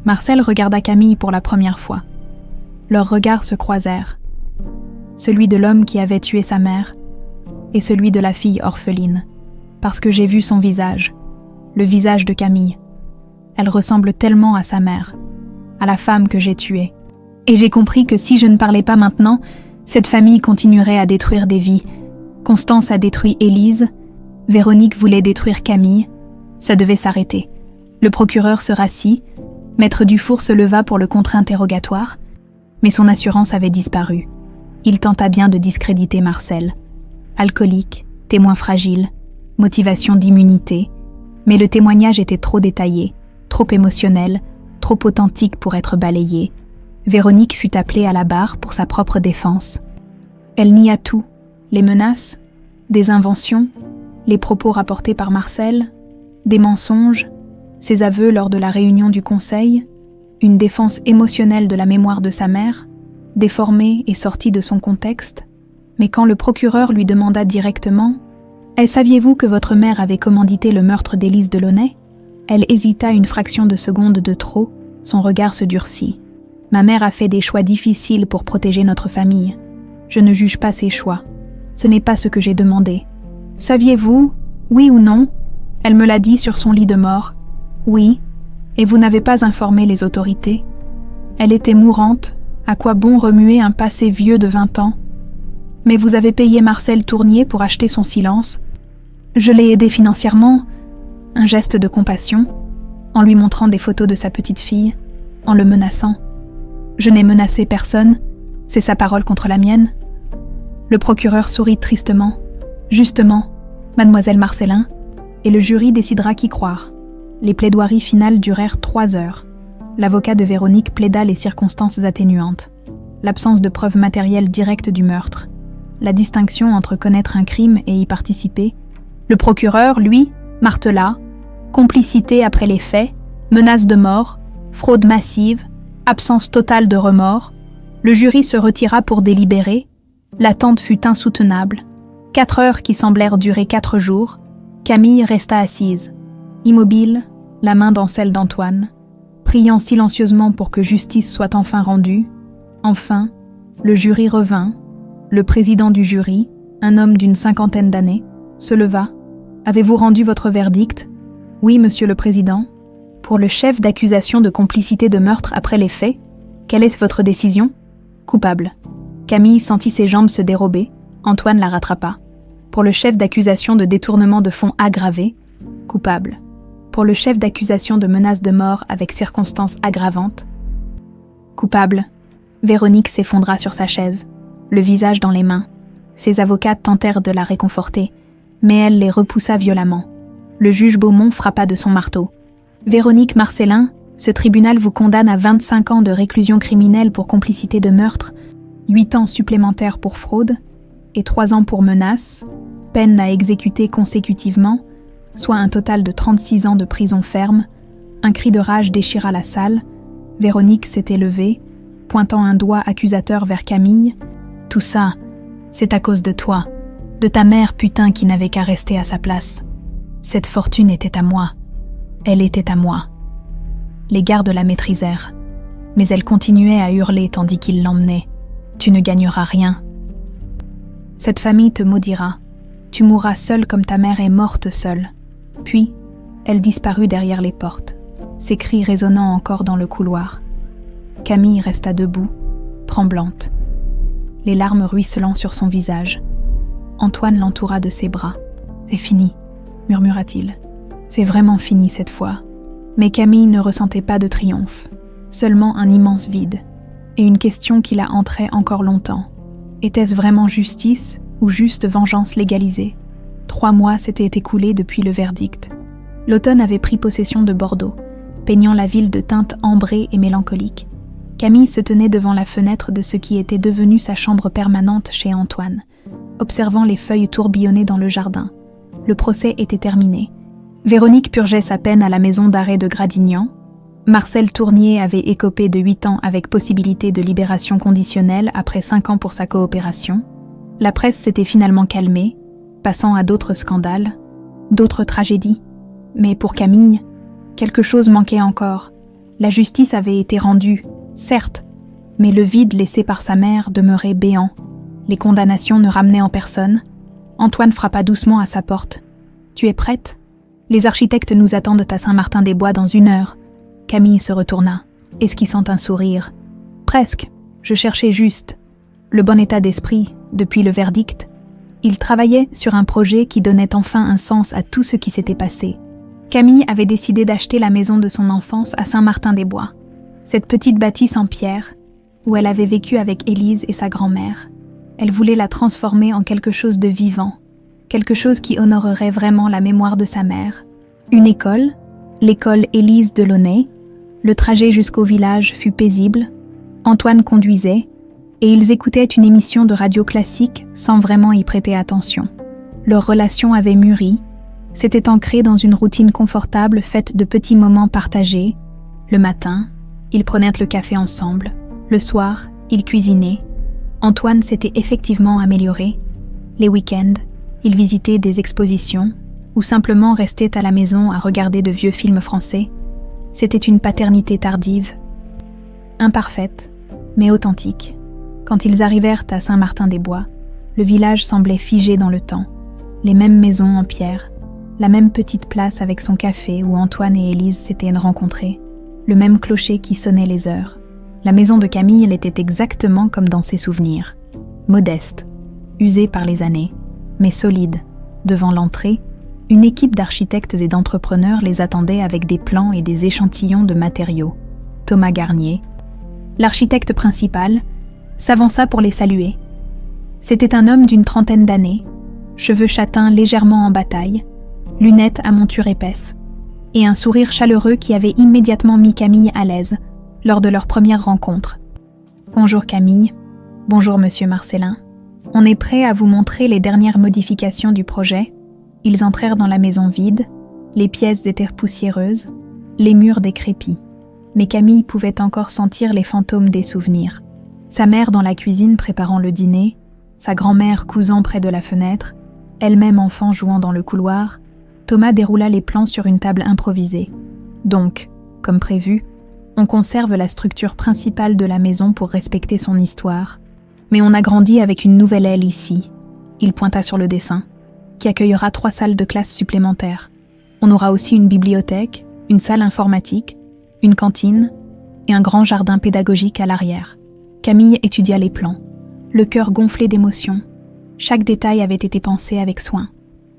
Marcel regarda Camille pour la première fois. Leurs regards se croisèrent. Celui de l'homme qui avait tué sa mère et celui de la fille orpheline. Parce que j'ai vu son visage, le visage de Camille. Elle ressemble tellement à sa mère, à la femme que j'ai tuée. Et j'ai compris que si je ne parlais pas maintenant, cette famille continuerait à détruire des vies. Constance a détruit Élise, Véronique voulait détruire Camille. Ça devait s'arrêter. Le procureur se rassit, Maître Dufour se leva pour le contre-interrogatoire, mais son assurance avait disparu. Il tenta bien de discréditer Marcel. Alcoolique, témoin fragile, motivation d'immunité, mais le témoignage était trop détaillé, trop émotionnel, trop authentique pour être balayé. Véronique fut appelée à la barre pour sa propre défense. Elle nia tout, les menaces, des inventions, les propos rapportés par Marcel, des mensonges, ses aveux lors de la réunion du conseil, une défense émotionnelle de la mémoire de sa mère, déformée et sortie de son contexte. Mais quand le procureur lui demanda directement « Saviez-vous que votre mère avait commandité le meurtre d'Élise Delaunay ?» Elle hésita une fraction de seconde de trop, son regard se durcit. « Ma mère a fait des choix difficiles pour protéger notre famille. Je ne juge pas ses choix. Ce n'est pas ce que j'ai demandé. Saviez-vous, oui ou non ?» Elle me l'a dit sur son lit de mort. « Oui. Et vous n'avez pas informé les autorités. Elle était mourante, à quoi bon remuer un passé vieux de 20 ans ? Mais vous avez payé Marcel Tournier pour acheter son silence. Je l'ai aidé financièrement. » Un geste de compassion, en lui montrant des photos de sa petite fille, en le menaçant. « Je n'ai menacé personne, c'est sa parole contre la mienne. » Le procureur sourit tristement. « Justement, mademoiselle Marcellin, et le jury décidera qui croire. » Les plaidoiries finales durèrent 3 heures. L'avocat de Véronique plaida les circonstances atténuantes, l'absence de preuves matérielles directes du meurtre, la distinction entre connaître un crime et y participer. Le procureur, lui, martela complicité après les faits, menace de mort, fraude massive, absence totale de remords. Le jury se retira pour délibérer. L'attente fut insoutenable. 4 heures qui semblèrent durer 4 jours. Camille resta assise, immobile, la main dans celle d'Antoine, priant silencieusement pour que justice soit enfin rendue. Enfin, le jury revint. Le président du jury, un homme d'une 50aine d'années, se leva. « Avez-vous rendu votre verdict ?»« Oui, monsieur le président. » « Pour le chef d'accusation de complicité de meurtre après les faits, quelle est votre décision ?»« Coupable. » Camille sentit ses jambes se dérober. Antoine la rattrapa. « Pour le chef d'accusation de détournement de fonds aggravé, coupable. » Pour le chef d'accusation de menace de mort avec circonstances aggravantes, coupable. Véronique s'effondra sur sa chaise, le visage dans les mains. Ses avocats tentèrent de la réconforter, mais elle les repoussa violemment. Le juge Beaumont frappa de son marteau. « Véronique Marcellin, ce tribunal vous condamne à 25 ans de réclusion criminelle pour complicité de meurtre, 8 ans supplémentaires pour fraude et 3 ans pour menace, peine à exécuter consécutivement, soit un total de 36 ans de prison ferme. » Un cri de rage déchira la salle. Véronique s'était levée, pointant un doigt accusateur vers Camille. « Tout ça, c'est à cause de toi, de ta mère putain qui n'avait qu'à rester à sa place. Cette fortune était à moi. Elle était à moi. » Les gardes la maîtrisèrent, mais elle continuait à hurler tandis qu'ils l'emmenaient. « Tu ne gagneras rien. Cette famille te maudira. Tu mourras seule comme ta mère est morte seule. » Puis, elle disparut derrière les portes, ses cris résonnant encore dans le couloir. Camille resta debout, tremblante, les larmes ruisselant sur son visage. Antoine l'entoura de ses bras. « C'est fini, » murmura-t-il. « C'est vraiment fini cette fois. » Mais Camille ne ressentait pas de triomphe, seulement un immense vide, et une question qui la hantrait encore longtemps. Était-ce vraiment justice ou juste vengeance légalisée ? 3 mois s'étaient écoulés depuis le verdict. L'automne avait pris possession de Bordeaux, peignant la ville de teintes ambrées et mélancoliques. Camille se tenait devant la fenêtre de ce qui était devenu sa chambre permanente chez Antoine, observant les feuilles tourbillonner dans le jardin. Le procès était terminé. Véronique purgeait sa peine à la maison d'arrêt de Gradignan. Marcel Tournier avait écopé de 8 ans avec possibilité de libération conditionnelle après 5 ans pour sa coopération. La presse s'était finalement calmée, passant à d'autres scandales, d'autres tragédies. Mais pour Camille, quelque chose manquait encore. La justice avait été rendue, certes, mais le vide laissé par sa mère demeurait béant. Les condamnations ne ramenaient en personne. Antoine frappa doucement à sa porte. « Tu es prête ? Les architectes nous attendent à Saint-Martin-des-Bois dans 1 heure. » Camille se retourna, esquissant un sourire. « Presque, je cherchais juste. » Le bon état d'esprit, depuis le verdict. Il travaillait sur un projet qui donnait enfin un sens à tout ce qui s'était passé. Camille avait décidé d'acheter la maison de son enfance à Saint-Martin-des-Bois. Cette petite bâtisse en pierre, où elle avait vécu avec Élise et sa grand-mère. Elle voulait la transformer en quelque chose de vivant, quelque chose qui honorerait vraiment la mémoire de sa mère. Une école, l'école Élise Delaunay. Le trajet jusqu'au village fut paisible. Antoine conduisait, et ils écoutaient une émission de radio classique sans vraiment y prêter attention. Leur relation avait mûri, s'était ancrée dans une routine confortable faite de petits moments partagés. Le matin, ils prenaient le café ensemble. Le soir, ils cuisinaient. Antoine s'était effectivement amélioré. Les week-ends, il visitait des expositions ou simplement restait à la maison à regarder de vieux films français. C'était une paternité tardive, imparfaite, mais authentique. Quand ils arrivèrent à Saint-Martin-des-Bois, le village semblait figé dans le temps. Les mêmes maisons en pierre, la même petite place avec son café où Antoine et Élise s'étaient rencontrés, le même clocher qui sonnait les heures. La maison de Camille, elle était exactement comme dans ses souvenirs. Modeste, usée par les années, mais solide. Devant l'entrée, une équipe d'architectes et d'entrepreneurs les attendait avec des plans et des échantillons de matériaux. Thomas Garnier, l'architecte principal, s'avança pour les saluer. C'était un homme d'une 30aine d'années, cheveux châtains légèrement en bataille, lunettes à monture épaisse, et un sourire chaleureux qui avait immédiatement mis Camille à l'aise lors de leur première rencontre. « Bonjour Camille, bonjour Monsieur Marcellin. On est prêt à vous montrer les dernières modifications du projet. » Ils entrèrent dans la maison vide, les pièces étaient poussiéreuses, les murs décrépits. Mais Camille pouvait encore sentir les fantômes des souvenirs. Sa mère dans la cuisine préparant le dîner, sa grand-mère cousant près de la fenêtre, elle-même enfant jouant dans le couloir. Thomas déroula les plans sur une table improvisée. Donc, comme prévu, on conserve la structure principale de la maison pour respecter son histoire. Mais on agrandit avec une nouvelle aile ici. Il pointa sur le dessin, qui accueillera 3 salles de classe supplémentaires. On aura aussi une bibliothèque, une salle informatique, une cantine et un grand jardin pédagogique à l'arrière. Camille étudia les plans, le cœur gonflé d'émotion. Chaque détail avait été pensé avec soin.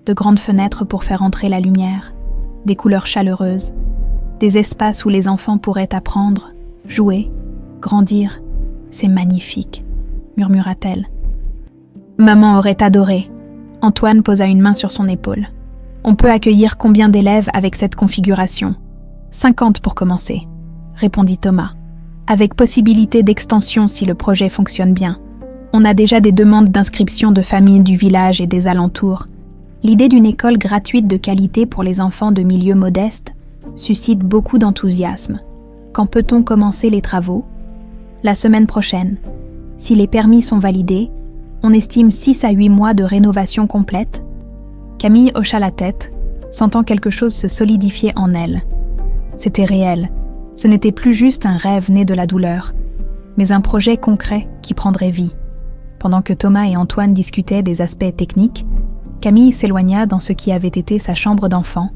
De grandes fenêtres pour faire entrer la lumière, des couleurs chaleureuses, des espaces où les enfants pourraient apprendre, jouer, grandir. C'est magnifique, murmura-t-elle. Maman aurait adoré. Antoine posa une main sur son épaule. On peut accueillir combien d'élèves avec cette configuration ? 50 pour commencer, répondit Thomas. Avec possibilité d'extension si le projet fonctionne bien. On a déjà des demandes d'inscription de familles du village et des alentours. L'idée d'une école gratuite de qualité pour les enfants de milieux modestes suscite beaucoup d'enthousiasme. Quand peut-on commencer les travaux ? La semaine prochaine. Si les permis sont validés, on estime 6 à 8 mois de rénovation complète. Camille hocha la tête, sentant quelque chose se solidifier en elle. C'était réel. Ce n'était plus juste un rêve né de la douleur, mais un projet concret qui prendrait vie. Pendant que Thomas et Antoine discutaient des aspects techniques, Camille s'éloigna dans ce qui avait été sa chambre d'enfant.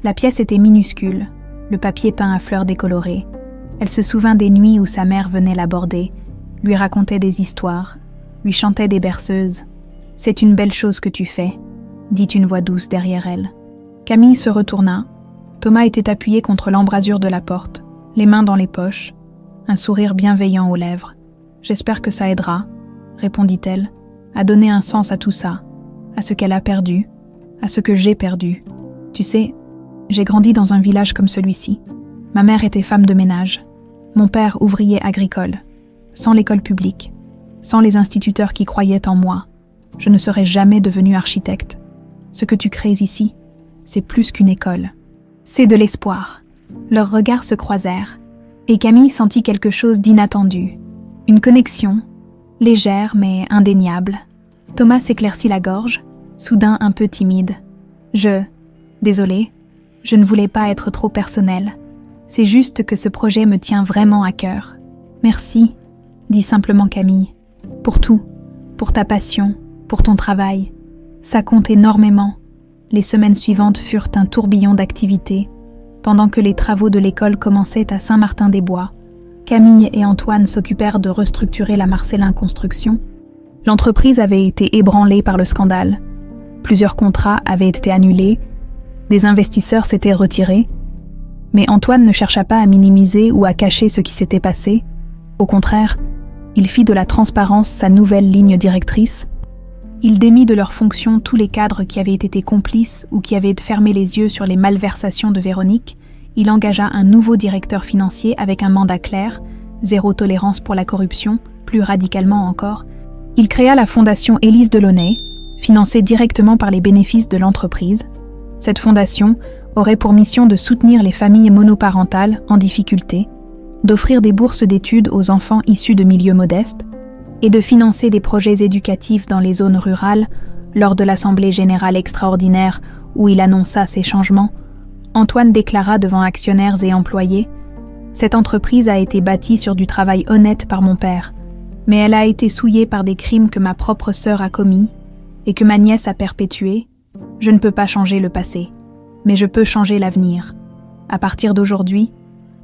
La pièce était minuscule, le papier peint à fleurs décolorées. Elle se souvint des nuits où sa mère venait l'aborder, lui racontait des histoires, lui chantait des berceuses. « C'est une belle chose que tu fais », dit une voix douce derrière elle. Camille se retourna. Thomas était appuyé contre l'embrasure de la porte, les mains dans les poches, un sourire bienveillant aux lèvres. « J'espère que ça aidera », répondit-elle, à donner un sens à tout ça, à ce qu'elle a perdu, à ce que j'ai perdu. Tu sais, j'ai grandi dans un village comme celui-ci. Ma mère était femme de ménage. Mon père, ouvrier agricole. Sans l'école publique, sans les instituteurs qui croyaient en moi, je ne serais jamais devenu architecte. Ce que tu crées ici, c'est plus qu'une école. C'est de l'espoir. Leurs regards se croisèrent, et Camille sentit quelque chose d'inattendu. Une connexion, légère mais indéniable. Thomas s'éclaircit la gorge, soudain un peu timide. Désolé, je ne voulais pas être trop personnel. C'est juste que ce projet me tient vraiment à cœur. Merci, dit simplement Camille. Pour tout, pour ta passion, pour ton travail. Ça compte énormément. Les semaines suivantes furent un tourbillon d'activités. Pendant que les travaux de l'école commençaient à Saint-Martin-des-Bois, Camille et Antoine s'occupèrent de restructurer la Marcellin Construction. L'entreprise avait été ébranlée par le scandale. Plusieurs contrats avaient été annulés, des investisseurs s'étaient retirés, mais Antoine ne chercha pas à minimiser ou à cacher ce qui s'était passé. Au contraire, il fit de la transparence sa nouvelle ligne directrice. Il démit de leurs fonctions tous les cadres qui avaient été complices ou qui avaient fermé les yeux sur les malversations de Véronique. Il engagea un nouveau directeur financier avec un mandat clair, zéro tolérance pour la corruption, plus radicalement encore. Il créa la fondation Élise Delaunay, financée directement par les bénéfices de l'entreprise. Cette fondation aurait pour mission de soutenir les familles monoparentales en difficulté, d'offrir des bourses d'études aux enfants issus de milieux modestes et de financer des projets éducatifs dans les zones rurales. Lors de l'Assemblée générale extraordinaire où il annonça ces changements, Antoine déclara devant actionnaires et employés « Cette entreprise a été bâtie sur du travail honnête par mon père, mais elle a été souillée par des crimes que ma propre sœur a commis et que ma nièce a perpétués. Je ne peux pas changer le passé, mais je peux changer l'avenir. À partir d'aujourd'hui,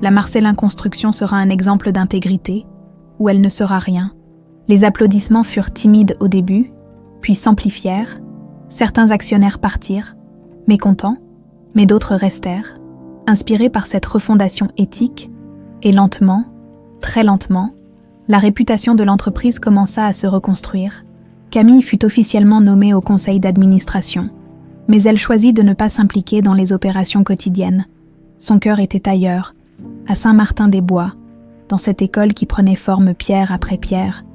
la Marcellin Construction sera un exemple d'intégrité, ou elle ne sera rien. » Les applaudissements furent timides au début, puis s'amplifièrent. Certains actionnaires partirent, mécontents, mais d'autres restèrent, inspirés par cette refondation éthique, et lentement, très lentement, la réputation de l'entreprise commença à se reconstruire. Camille fut officiellement nommée au conseil d'administration, mais elle choisit de ne pas s'impliquer dans les opérations quotidiennes. Son cœur était ailleurs, à Saint-Martin-des-Bois, dans cette école qui prenait forme pierre après pierre.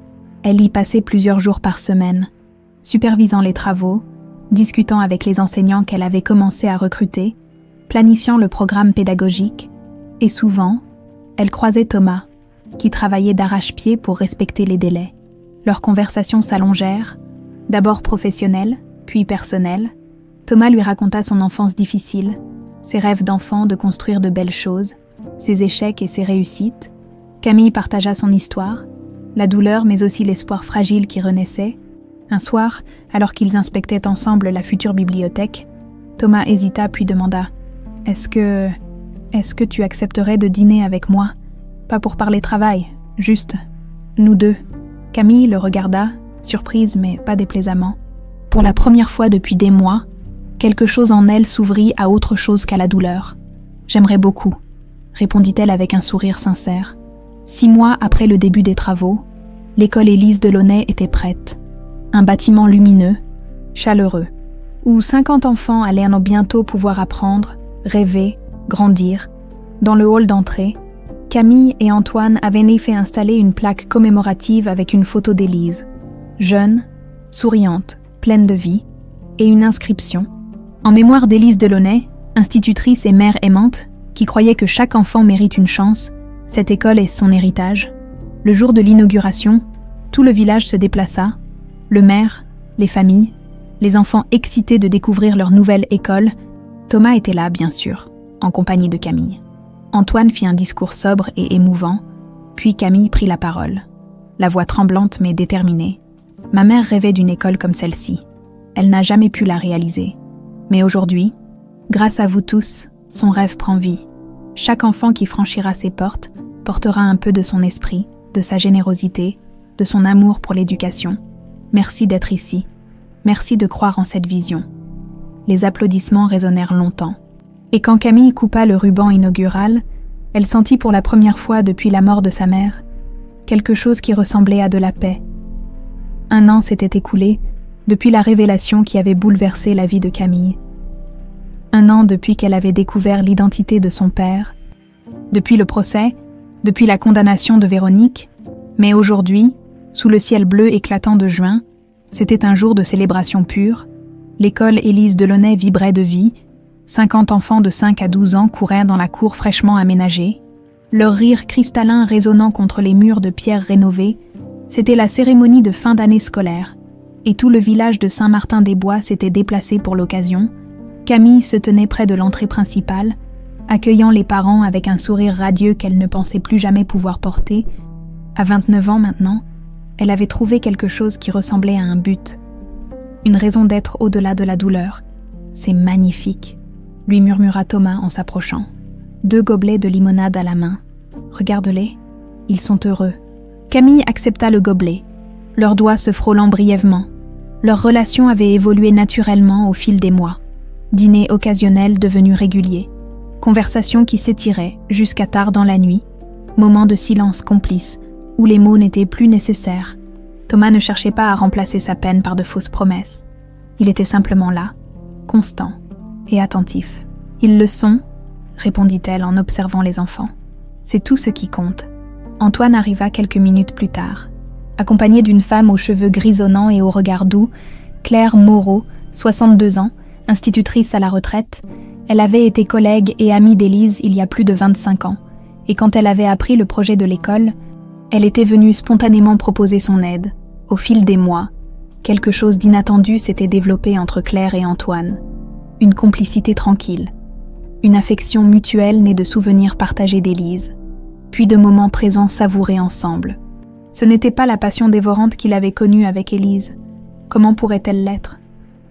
Elle y passait plusieurs jours par semaine, supervisant les travaux, discutant avec les enseignants qu'elle avait commencé à recruter, planifiant le programme pédagogique, et souvent, elle croisait Thomas, qui travaillait d'arrache-pied pour respecter les délais. Leurs conversations s'allongèrent, d'abord professionnelles, puis personnelles. Thomas lui raconta son enfance difficile, ses rêves d'enfant de construire de belles choses, ses échecs et ses réussites. Camille partagea son histoire, la douleur mais aussi l'espoir fragile qui renaissait. Un soir, alors qu'ils inspectaient ensemble la future bibliothèque, Thomas hésita puis demanda « Est-ce que tu accepterais de dîner avec moi ? Pas pour parler travail, juste nous deux. » Camille le regarda, surprise mais pas déplaisamment. Pour la première fois depuis des mois, quelque chose en elle s'ouvrit à autre chose qu'à la douleur. « J'aimerais beaucoup », répondit-elle avec un sourire sincère. 6 mois après le début des travaux, l'école Élise Delaunay était prête. Un bâtiment lumineux, chaleureux, où 50 enfants allaient bientôt pouvoir apprendre, rêver, grandir. Dans le hall d'entrée, Camille et Antoine avaient en effet installé une plaque commémorative avec une photo d'Élise, jeune, souriante, pleine de vie, et une inscription. En mémoire d'Élise Delaunay, institutrice et mère aimante, qui croyait que chaque enfant mérite une chance, cette école est son héritage. Le jour de l'inauguration, tout le village se déplaça, le maire, les familles, les enfants excités de découvrir leur nouvelle école. Thomas était là, bien sûr, en compagnie de Camille. Antoine fit un discours sobre et émouvant, puis Camille prit la parole, la voix tremblante mais déterminée. « Ma mère rêvait d'une école comme celle-ci. Elle n'a jamais pu la réaliser. Mais aujourd'hui, grâce à vous tous, son rêve prend vie. Chaque enfant qui franchira ses portes portera un peu de son esprit, de sa générosité, de son amour pour l'éducation. Merci d'être ici. Merci de croire en cette vision. » Les applaudissements résonnèrent longtemps. Et quand Camille coupa le ruban inaugural, elle sentit pour la première fois depuis la mort de sa mère quelque chose qui ressemblait à de la paix. 1 an s'était écoulé depuis la révélation qui avait bouleversé la vie de Camille. 1 an depuis qu'elle avait découvert l'identité de son père, depuis le procès depuis la condamnation de Véronique, mais aujourd'hui, sous le ciel bleu éclatant de juin, c'était un jour de célébration pure. L'école Élise Delaunay vibrait de vie. 50 enfants de 5 à 12 ans couraient dans la cour fraîchement aménagée. Leur rire cristallin résonnant contre les murs de pierre rénovés, c'était la cérémonie de fin d'année scolaire, et tout le village de Saint-Martin-des-Bois s'était déplacé pour l'occasion. Camille se tenait près de l'entrée principale, accueillant les parents avec un sourire radieux qu'elle ne pensait plus jamais pouvoir porter. À 29 ans maintenant, elle avait trouvé quelque chose qui ressemblait à un but, une raison d'être au-delà de la douleur. « C'est magnifique », lui murmura Thomas en s'approchant. 2 gobelets de limonade à la main. « Regarde-les, ils sont heureux. » Camille accepta le gobelet, leurs doigts se frôlant brièvement. Leur relation avait évolué naturellement au fil des mois. Dîner occasionnel devenu régulier. Conversation qui s'étirait jusqu'à tard dans la nuit. Moments de silence complice, où les mots n'étaient plus nécessaires. Thomas ne cherchait pas à remplacer sa peine par de fausses promesses. Il était simplement là, constant et attentif. « Ils le sont », répondit-elle en observant les enfants. « C'est tout ce qui compte. » Antoine arriva quelques minutes plus tard. Accompagné d'une femme aux cheveux grisonnants et au regard doux, Claire Moreau, 62 ans, institutrice à la retraite, elle avait été collègue et amie d'Élise il y a plus de 25 ans, et quand elle avait appris le projet de l'école, elle était venue spontanément proposer son aide. Au fil des mois, quelque chose d'inattendu s'était développé entre Claire et Antoine. Une complicité tranquille, une affection mutuelle née de souvenirs partagés d'Élise, puis de moments présents savourés ensemble. Ce n'était pas la passion dévorante qu'il avait connue avec Élise. Comment pourrait-elle l'être?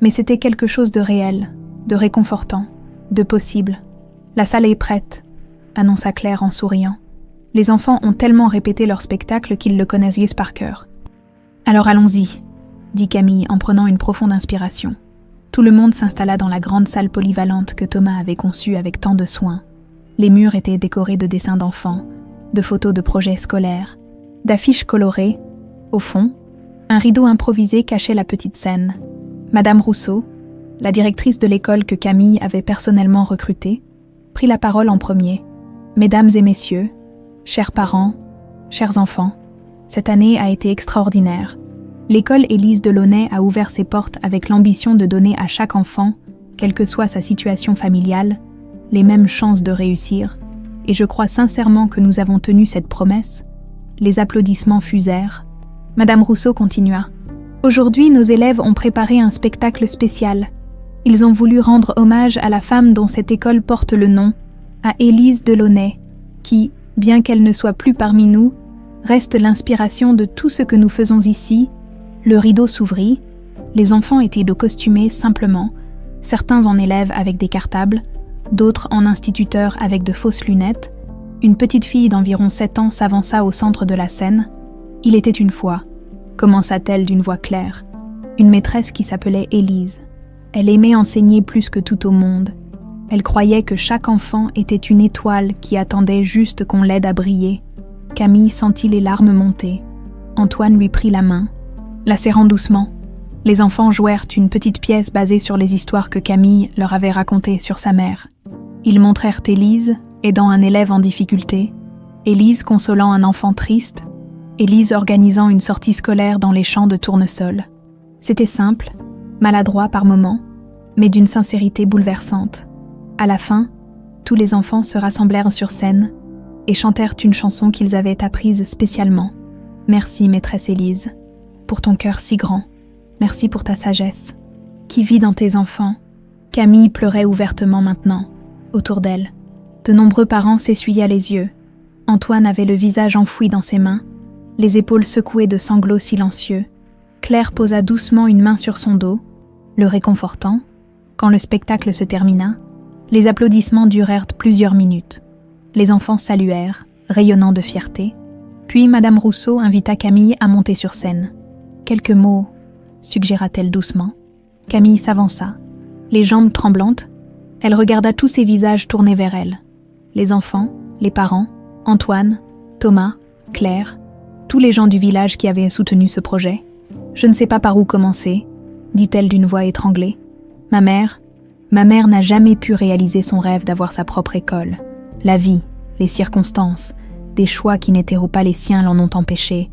Mais c'était quelque chose de réel, de réconfortant, de possible. « La salle est prête », annonça Claire en souriant. Les enfants ont tellement répété leur spectacle qu'ils le connaissent par cœur. « Alors allons-y », dit Camille en prenant une profonde inspiration. Tout le monde s'installa dans la grande salle polyvalente que Thomas avait conçue avec tant de soin. Les murs étaient décorés de dessins d'enfants, de photos de projets scolaires, d'affiches colorées. Au fond, un rideau improvisé cachait la petite scène. Madame Rousseau, la directrice de l'école que Camille avait personnellement recrutée, prit la parole en premier. « Mesdames et messieurs, chers parents, chers enfants, cette année a été extraordinaire. L'école Élise Delaunay a ouvert ses portes avec l'ambition de donner à chaque enfant, quelle que soit sa situation familiale, les mêmes chances de réussir, et je crois sincèrement que nous avons tenu cette promesse. » Les applaudissements fusèrent. Madame Rousseau continua. « Aujourd'hui, nos élèves ont préparé un spectacle spécial. Ils ont voulu rendre hommage à la femme dont cette école porte le nom, à Élise Delaunay, qui, bien qu'elle ne soit plus parmi nous, reste l'inspiration de tout ce que nous faisons ici. » Le rideau s'ouvrit. Les enfants étaient costumés simplement, certains en élèves avec des cartables, d'autres en instituteurs avec de fausses lunettes. Une petite fille d'environ 7 ans s'avança au centre de la scène. « Il était une fois », commença-t-elle d'une voix claire, une maîtresse qui s'appelait Élise. Elle aimait enseigner plus que tout au monde. Elle croyait que chaque enfant était une étoile qui attendait juste qu'on l'aide à briller. Camille sentit les larmes monter. Antoine lui prit la main, la serrant doucement. Les enfants jouèrent une petite pièce basée sur les histoires que Camille leur avait racontées sur sa mère. Ils montrèrent Élise, aidant un élève en difficulté, Élise consolant un enfant triste, Élise organisant une sortie scolaire dans les champs de tournesol. C'était simple, maladroit par moments, mais d'une sincérité bouleversante. À la fin, tous les enfants se rassemblèrent sur scène et chantèrent une chanson qu'ils avaient apprise spécialement. « Merci, maîtresse Élise, pour ton cœur si grand. Merci pour ta sagesse, qui vit dans tes enfants. » Camille pleurait ouvertement maintenant, autour d'elle. De nombreux parents s'essuyaient les yeux. Antoine avait le visage enfoui dans ses mains, les épaules secouées de sanglots silencieux. Claire posa doucement une main sur son dos, le réconfortant. Quand le spectacle se termina, les applaudissements durèrent plusieurs minutes. Les enfants saluèrent, rayonnant de fierté. Puis Madame Rousseau invita Camille à monter sur scène. « Quelques mots », suggéra-t-elle doucement. Camille s'avança. Les jambes tremblantes, elle regarda tous ces visages tournés vers elle. Les enfants, les parents, Antoine, Thomas, Claire, tous les gens du village qui avaient soutenu ce projet. « Je ne sais pas par où commencer », dit-elle d'une voix étranglée. « Ma mère n'a jamais pu réaliser son rêve d'avoir sa propre école. La vie, les circonstances, Des choix qui n'étaient pas les siens l'en ont empêché.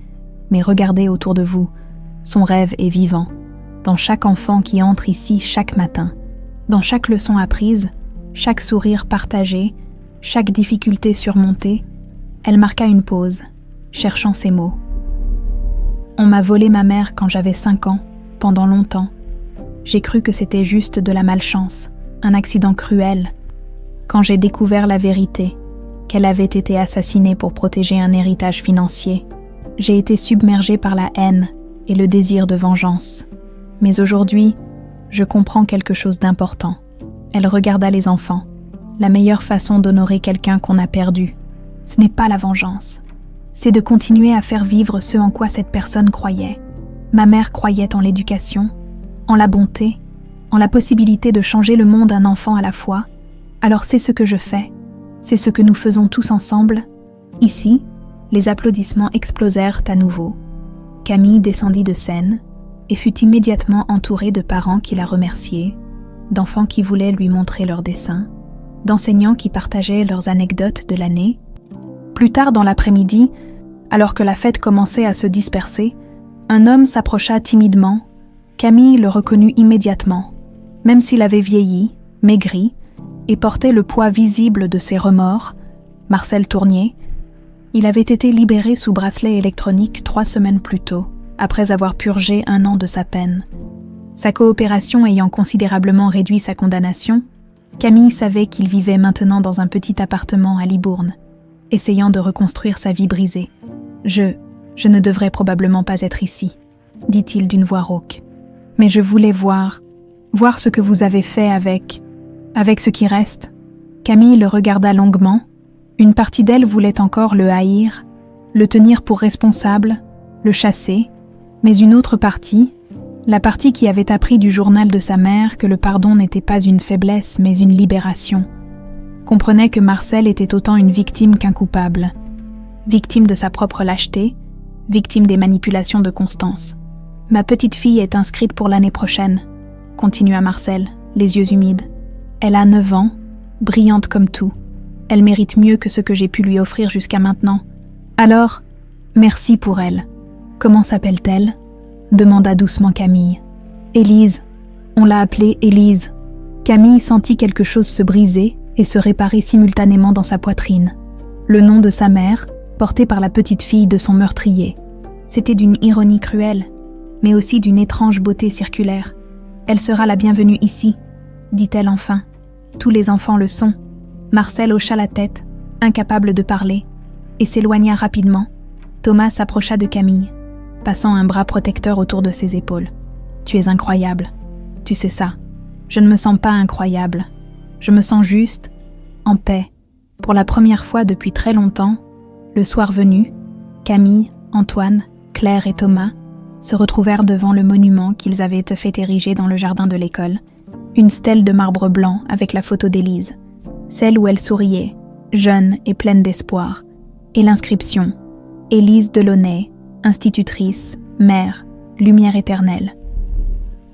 Mais regardez autour de vous, son rêve est vivant. Dans chaque enfant qui entre ici chaque matin, dans chaque leçon apprise, chaque sourire partagé, chaque difficulté surmontée, elle marqua une pause, cherchant ses mots. On m'a volé ma mère quand j'avais 5 ans, pendant longtemps. J'ai cru que c'était juste de la malchance, un accident cruel. Quand j'ai découvert la vérité, qu'elle avait été assassinée pour protéger un héritage financier, j'ai été submergée par la haine et le désir de vengeance. Mais aujourd'hui, je comprends quelque chose d'important. Elle regarda les enfants. La meilleure façon d'honorer quelqu'un qu'on a perdu, ce n'est pas la vengeance. C'est de continuer à faire vivre ce en quoi cette personne croyait. Ma mère croyait en l'éducation, en la bonté, en la possibilité de changer le monde un enfant à la fois. Alors c'est ce que je fais. C'est ce que nous faisons tous ensemble. Ici, les applaudissements explosèrent à nouveau. Camille descendit de scène et fut immédiatement entourée de parents qui la remerciaient, d'enfants qui voulaient lui montrer leurs dessins, d'enseignants qui partageaient leurs anecdotes de l'année. Plus tard dans l'après-midi, alors que la fête commençait à se disperser, un homme s'approcha timidement. Camille le reconnut immédiatement, même s'il avait vieilli, maigri, et portait le poids visible de ses remords. Marcel Tournier. Il avait été libéré sous bracelet électronique 3 semaines plus tôt, après avoir purgé 1 an de sa peine. Sa coopération ayant considérablement réduit sa condamnation, Camille savait qu'il vivait maintenant dans un petit appartement à Libourne, essayant de reconstruire sa vie brisée. Je ne devrais probablement pas être ici, dit-il d'une voix rauque. Mais je voulais voir ce que vous avez fait avec ce qui reste. Camille le regarda longuement. Une partie d'elle voulait encore le haïr, le tenir pour responsable, le chasser, mais une autre partie, la partie qui avait appris du journal de sa mère que le pardon n'était pas une faiblesse mais une libération, comprenait que Marcel était autant une victime qu'un coupable, victime de sa propre lâcheté, victime des manipulations de Constance. « Ma petite fille est inscrite pour l'année prochaine », continua Marcel, les yeux humides. « Elle a 9 ans, brillante comme tout. Elle mérite mieux que ce que j'ai pu lui offrir jusqu'à maintenant. Alors, merci pour elle. Comment s'appelle-t-elle » demanda doucement Camille. « Élise. On l'a appelée Élise. » Camille sentit quelque chose se briser et se réparer simultanément dans sa poitrine. Le nom de sa mère, porté par la petite fille de son meurtrier. C'était d'une ironie cruelle, mais aussi d'une étrange beauté circulaire. « Elle sera la bienvenue ici, » dit-elle enfin. « Tous les enfants le sont. » Marcel hocha la tête, incapable de parler, et s'éloigna rapidement. Thomas s'approcha de Camille, passant un bras protecteur autour de ses épaules. « Tu es incroyable. Tu sais ça. Je ne me sens pas incroyable. Je me sens juste, en paix. » Pour la première fois depuis très longtemps, le soir venu, Camille, Antoine, Claire et Thomas se retrouvèrent devant le monument qu'ils avaient fait ériger dans le jardin de l'école, une stèle de marbre blanc avec la photo d'Élise, celle où elle souriait, jeune et pleine d'espoir, et l'inscription « Élise Delaunay, institutrice, mère, lumière éternelle ».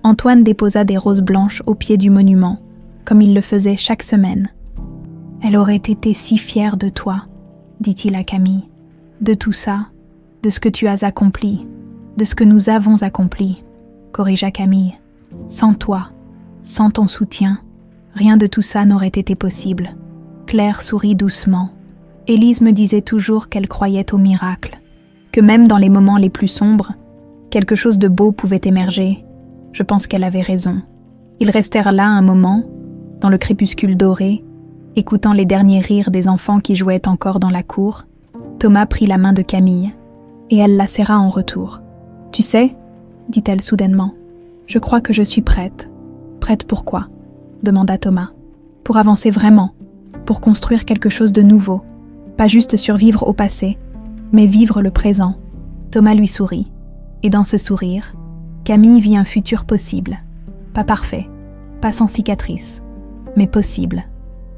Antoine déposa des roses blanches au pied du monument, comme il le faisait chaque semaine. « Elle aurait été si fière de toi, » dit-il à Camille, « de tout ça, de ce que tu as accompli, de ce que nous avons accompli, » corrigea Camille. « Sans toi, sans ton soutien, rien de tout ça n'aurait été possible. » Claire sourit doucement. Élise me disait toujours qu'elle croyait au miracle, que même dans les moments les plus sombres, quelque chose de beau pouvait émerger. Je pense qu'elle avait raison. Ils restèrent là un moment, dans le crépuscule doré, écoutant les derniers rires des enfants qui jouaient encore dans la cour. Thomas prit la main de Camille, et elle la serra en retour. « Tu sais, » dit-elle soudainement, « je crois que je suis prête. » « Prête pour quoi ?» demanda Thomas. « Pour avancer vraiment, pour construire quelque chose de nouveau, pas juste survivre au passé, mais vivre le présent. » Thomas lui sourit, et dans ce sourire, Camille vit un futur possible. Pas parfait, pas sans cicatrices, mais possible.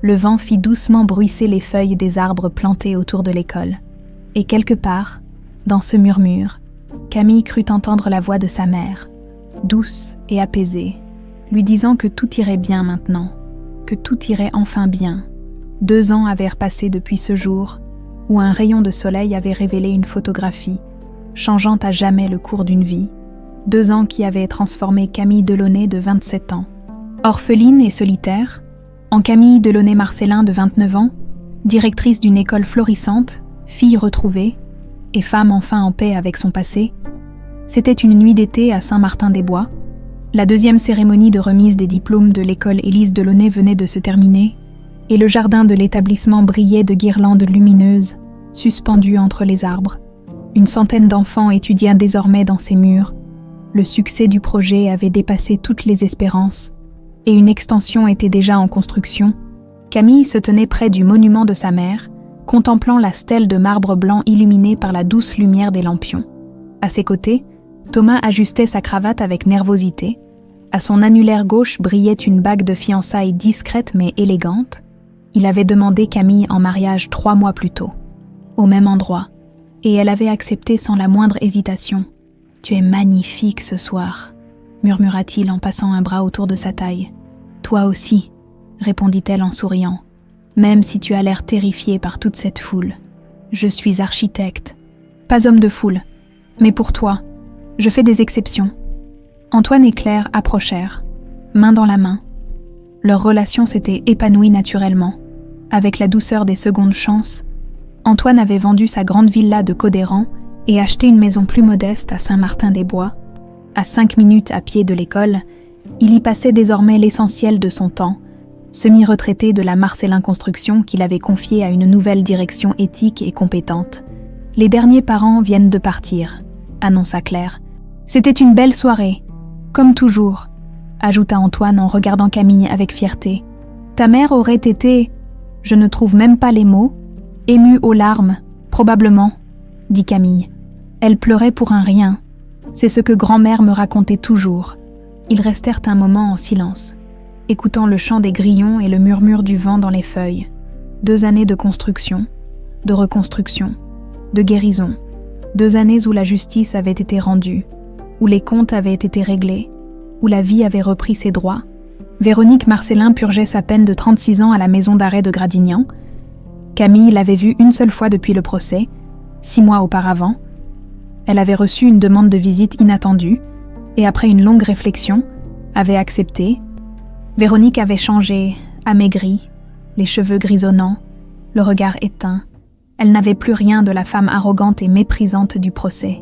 Le vent fit doucement bruisser les feuilles des arbres plantés autour de l'école. Et quelque part, dans ce murmure, Camille crut entendre la voix de sa mère, douce et apaisée, lui disant que tout irait bien maintenant, que tout irait enfin bien. 2 ans avaient passé depuis ce jour, où un rayon de soleil avait révélé une photographie, changeant à jamais le cours d'une vie, 2 ans qui avaient transformé Camille Delaunay de 27 ans. Orpheline et solitaire, en Camille Delaunay-Marcellin de 29 ans, directrice d'une école florissante, fille retrouvée, et femme enfin en paix avec son passé, c'était une nuit d'été à Saint-Martin-des-Bois. La 2e cérémonie de remise des diplômes de l'école Élise Delaunay venait de se terminer, et le jardin de l'établissement brillait de guirlandes lumineuses, suspendues entre les arbres. Une centaine d'enfants étudiaient désormais dans ces murs. Le succès du projet avait dépassé toutes les espérances, et une extension était déjà en construction. Camille se tenait près du monument de sa mère, contemplant la stèle de marbre blanc illuminée par la douce lumière des lampions. À ses côtés, Thomas ajustait sa cravate avec nervosité. À son annulaire gauche brillait une bague de fiançailles discrète mais élégante. Il avait demandé Camille en mariage 3 mois plus tôt, au même endroit, et elle avait accepté sans la moindre hésitation. « Tu es magnifique ce soir », murmura-t-il en passant un bras autour de sa taille. « Toi aussi », répondit-elle en souriant, « même si tu as l'air terrifié par toute cette foule. Je suis architecte, pas homme de foule, mais pour toi, je fais des exceptions. » Antoine et Claire approchèrent, main dans la main. Leur relation s'était épanouie naturellement. Avec la douceur des secondes chances, Antoine avait vendu sa grande villa de Codéran et acheté une maison plus modeste à Saint-Martin-des-Bois. À 5 minutes à pied de l'école, il y passait désormais l'essentiel de son temps, semi-retraité de la Marcellin Construction qu'il avait confiée à une nouvelle direction éthique et compétente. « Les derniers parents viennent de partir », annonça Claire. « C'était une belle soirée, comme toujours », ajouta Antoine en regardant Camille avec fierté. « Ta mère aurait été, je ne trouve même pas les mots, émue aux larmes, probablement, » dit Camille. « Elle pleurait pour un rien. C'est ce que grand-mère me racontait toujours. » Ils restèrent un moment en silence, écoutant le chant des grillons et le murmure du vent dans les feuilles. 2 années de construction, de reconstruction, de guérison. 2 années où la justice avait été rendue, où les comptes avaient été réglés, où la vie avait repris ses droits. Véronique Marcellin purgeait sa peine de 36 ans à la maison d'arrêt de Gradignan. Camille l'avait vue une seule fois depuis le procès, 6 mois auparavant. Elle avait reçu une demande de visite inattendue, et après une longue réflexion, avait accepté. Véronique avait changé, amaigri, les cheveux grisonnants, le regard éteint. Elle n'avait plus rien de la femme arrogante et méprisante du procès.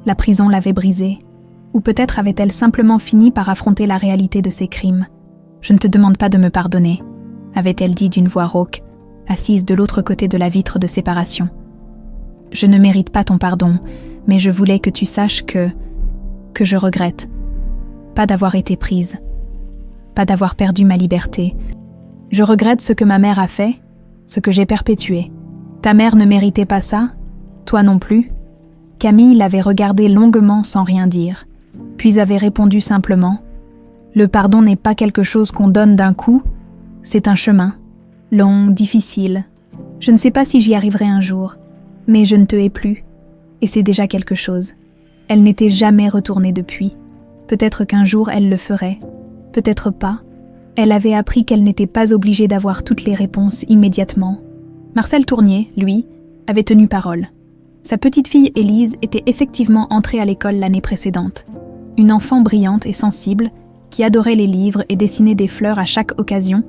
La prison l'avait brisée. Ou peut-être avait-elle simplement fini par affronter la réalité de ses crimes. « Je ne te demande pas de me pardonner », avait-elle dit d'une voix rauque, assise de l'autre côté de la vitre de séparation. « Je ne mérite pas ton pardon, mais je voulais que tu saches que je regrette. Pas d'avoir été prise. Pas d'avoir perdu ma liberté. Je regrette ce que ma mère a fait, ce que j'ai perpétué. Ta mère ne méritait pas ça, toi non plus. » Camille l'avait regardé longuement sans rien dire, puis avait répondu simplement « Le pardon n'est pas quelque chose qu'on donne d'un coup, c'est un chemin, long, difficile. Je ne sais pas si j'y arriverai un jour, mais je ne te hais plus, et c'est déjà quelque chose. » Elle n'était jamais retournée depuis. Peut-être qu'un jour elle le ferait, peut-être pas. Elle avait appris qu'elle n'était pas obligée d'avoir toutes les réponses immédiatement. Marcel Tournier, lui, avait tenu parole. Sa petite fille Élise était effectivement entrée à l'école l'année précédente. Une enfant brillante et sensible, qui adorait les livres et dessinait des fleurs à chaque occasion.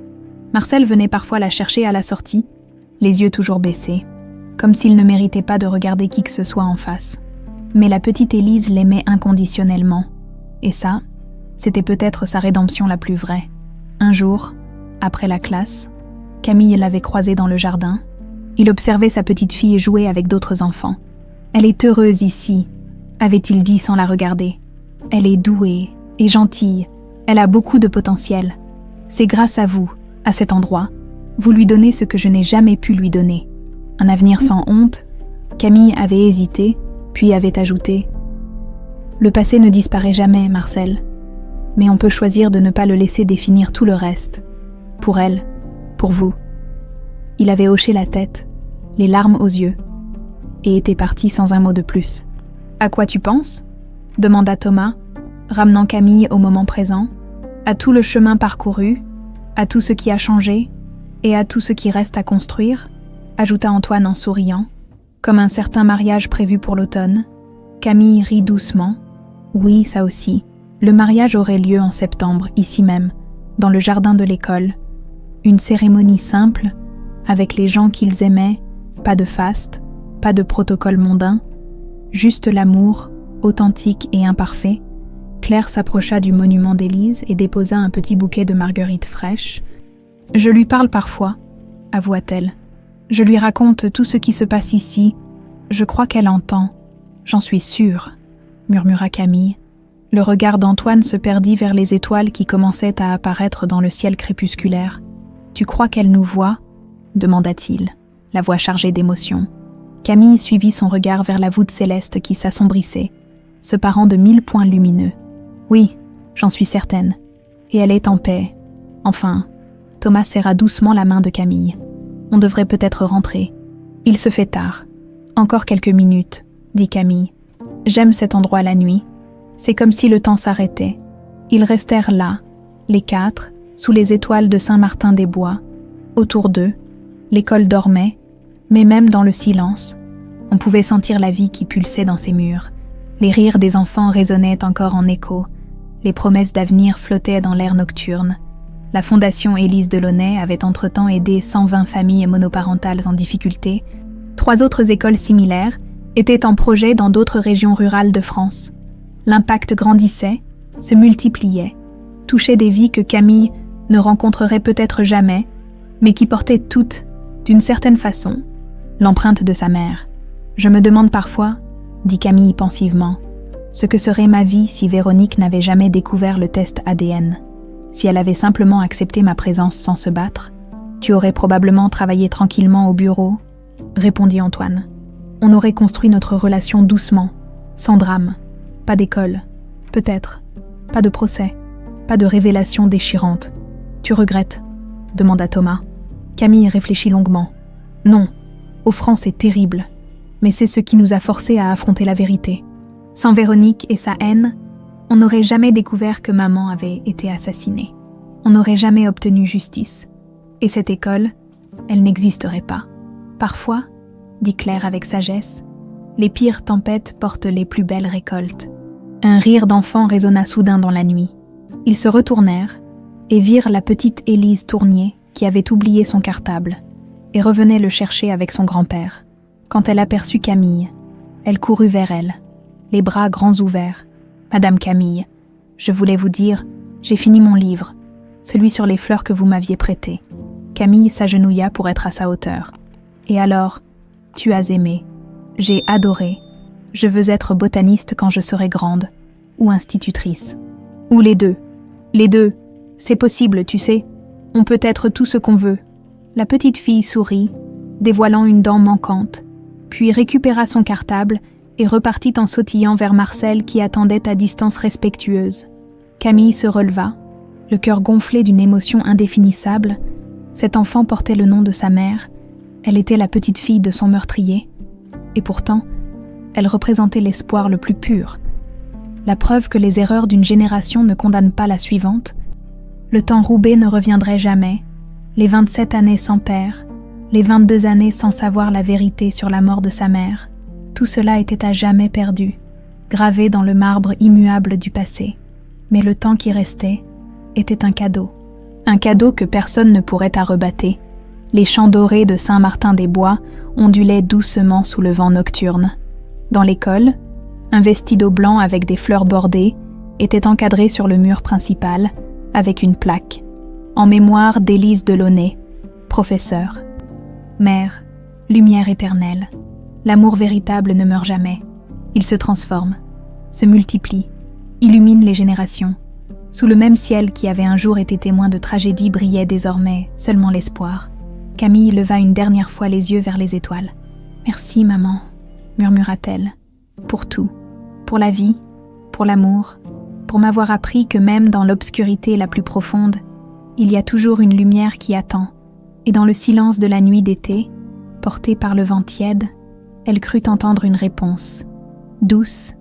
Marcel venait parfois la chercher à la sortie, les yeux toujours baissés, comme s'il ne méritait pas de regarder qui que ce soit en face. Mais la petite Élise l'aimait inconditionnellement. Et ça, c'était peut-être sa rédemption la plus vraie. Un jour, après la classe, Camille l'avait croisée dans le jardin. Il observait sa petite fille jouer avec d'autres enfants. « Elle est heureuse ici », avait-il dit sans la regarder. « Elle est douée et gentille. Elle a beaucoup de potentiel. C'est grâce à vous, à cet endroit, vous lui donnez ce que je n'ai jamais pu lui donner. » Un avenir sans honte. Camille avait hésité, puis avait ajouté « Le passé ne disparaît jamais, Marcel, mais on peut choisir de ne pas le laisser définir tout le reste. Pour elle, pour vous. » Il avait hoché la tête, les larmes aux yeux, et était parti sans un mot de plus. « À quoi tu penses ?» demanda Thomas, ramenant Camille au moment présent, à tout le chemin parcouru, à tout ce qui a changé, et à tout ce qui reste à construire, ajouta Antoine en souriant. comme un certain mariage prévu pour l'automne. Camille rit doucement. Oui, ça aussi. Le mariage aurait lieu en septembre, ici même, dans le jardin de l'école. Une cérémonie simple, avec les gens qu'ils aimaient, pas de faste, pas de protocole mondain, juste l'amour, authentique et imparfait. Claire s'approcha du monument d'Élise et déposa un petit bouquet de marguerites fraîches. « Je lui parle parfois, avoua-t-elle. Je lui raconte tout ce qui se passe ici. Je crois qu'elle entend. J'en suis sûre, » murmura Camille. Le regard d'Antoine se perdit vers les étoiles qui commençaient à apparaître dans le ciel crépusculaire. « Tu crois qu'elle nous voit ?» demanda-t-il, la voix chargée d'émotion. Camille suivit son regard vers la voûte céleste qui s'assombrissait, se parant de 1000 points lumineux. « Oui, j'en suis certaine. Et elle est en paix. Enfin, » Thomas serra doucement la main de Camille. « On devrait peut-être rentrer. Il se fait tard. Encore quelques minutes, » dit Camille. « J'aime cet endroit la nuit. C'est comme si le temps s'arrêtait. » Ils restèrent là, les quatre, sous les étoiles de Saint-Martin-des-Bois. Autour d'eux, l'école dormait, mais même dans le silence, on pouvait sentir la vie qui pulsait dans ces murs. Les rires des enfants résonnaient encore en écho. Les promesses d'avenir flottaient dans l'air nocturne. La Fondation Élise Delaunay avait entre-temps aidé 120 familles monoparentales en difficulté. 3 autres écoles similaires étaient en projet dans d'autres régions rurales de France. L'impact grandissait, se multipliait, touchait des vies que Camille ne rencontrerait peut-être jamais, mais qui portaient toutes, d'une certaine façon, l'empreinte de sa mère. « Je me demande parfois, » dit Camille pensivement, « ce que serait ma vie si Véronique n'avait jamais découvert le test ADN. Si elle avait simplement accepté ma présence sans se battre, tu aurais probablement travaillé tranquillement au bureau, » répondit Antoine. « On aurait construit notre relation doucement, sans drame. Pas d'école, peut-être, pas de procès, pas de révélation déchirante. Tu regrettes ?» demanda Thomas. Camille réfléchit longuement. « Non, offrant c'est terrible, mais c'est ce qui nous a forcés à affronter la vérité. Sans Véronique et sa haine, on n'aurait jamais découvert que maman avait été assassinée. On n'aurait jamais obtenu justice. Et cette école, elle n'existerait pas. Parfois, dit Claire avec sagesse, les pires tempêtes portent les plus belles récoltes. » Un rire d'enfant résonna soudain dans la nuit. Ils se retournèrent et virent la petite Élise Tournier qui avait oublié son cartable et revenait le chercher avec son grand-père. Quand elle aperçut Camille, elle courut vers elle, les bras grands ouverts. « Madame Camille, je voulais vous dire, j'ai fini mon livre, celui sur les fleurs que vous m'aviez prêté. » Camille s'agenouilla pour être à sa hauteur. « Et alors, tu as aimé. J'ai adoré. Je veux être botaniste quand je serai grande, ou institutrice. Ou les deux. Les deux, c'est possible, tu sais. On peut être tout ce qu'on veut. » La petite fille sourit, dévoilant une dent manquante, puis récupéra son cartable et repartit en sautillant vers Marcel qui attendait à distance respectueuse. Camille se releva, le cœur gonflé d'une émotion indéfinissable. Cet enfant portait le nom de sa mère, elle était la petite fille de son meurtrier, et pourtant, elle représentait l'espoir le plus pur. La preuve que les erreurs d'une génération ne condamnent pas la suivante. Le temps Roubaix ne reviendrait jamais, les 27 années sans père, les 22 années sans savoir la vérité sur la mort de sa mère. Tout cela était à jamais perdu, gravé dans le marbre immuable du passé. Mais le temps qui restait était un cadeau que personne ne pourrait arrebater. Les champs dorés de Saint-Martin-des-Bois ondulaient doucement sous le vent nocturne. Dans l'école, un vestido blanc avec des fleurs bordées était encadré sur le mur principal avec une plaque. En mémoire d'Élise Delaunay, professeur. Mère, lumière éternelle. L'amour véritable ne meurt jamais. Il se transforme, se multiplie, illumine les générations. Sous le même ciel qui avait un jour été témoin de tragédie brillait désormais seulement l'espoir. Camille leva une dernière fois les yeux vers les étoiles. « Merci, maman », murmura-t-elle, « pour tout, pour la vie, pour l'amour, pour m'avoir appris que même dans l'obscurité la plus profonde, il y a toujours une lumière qui attend. » Et dans le silence de la nuit d'été, portée par le vent tiède, elle crut entendre une réponse, douce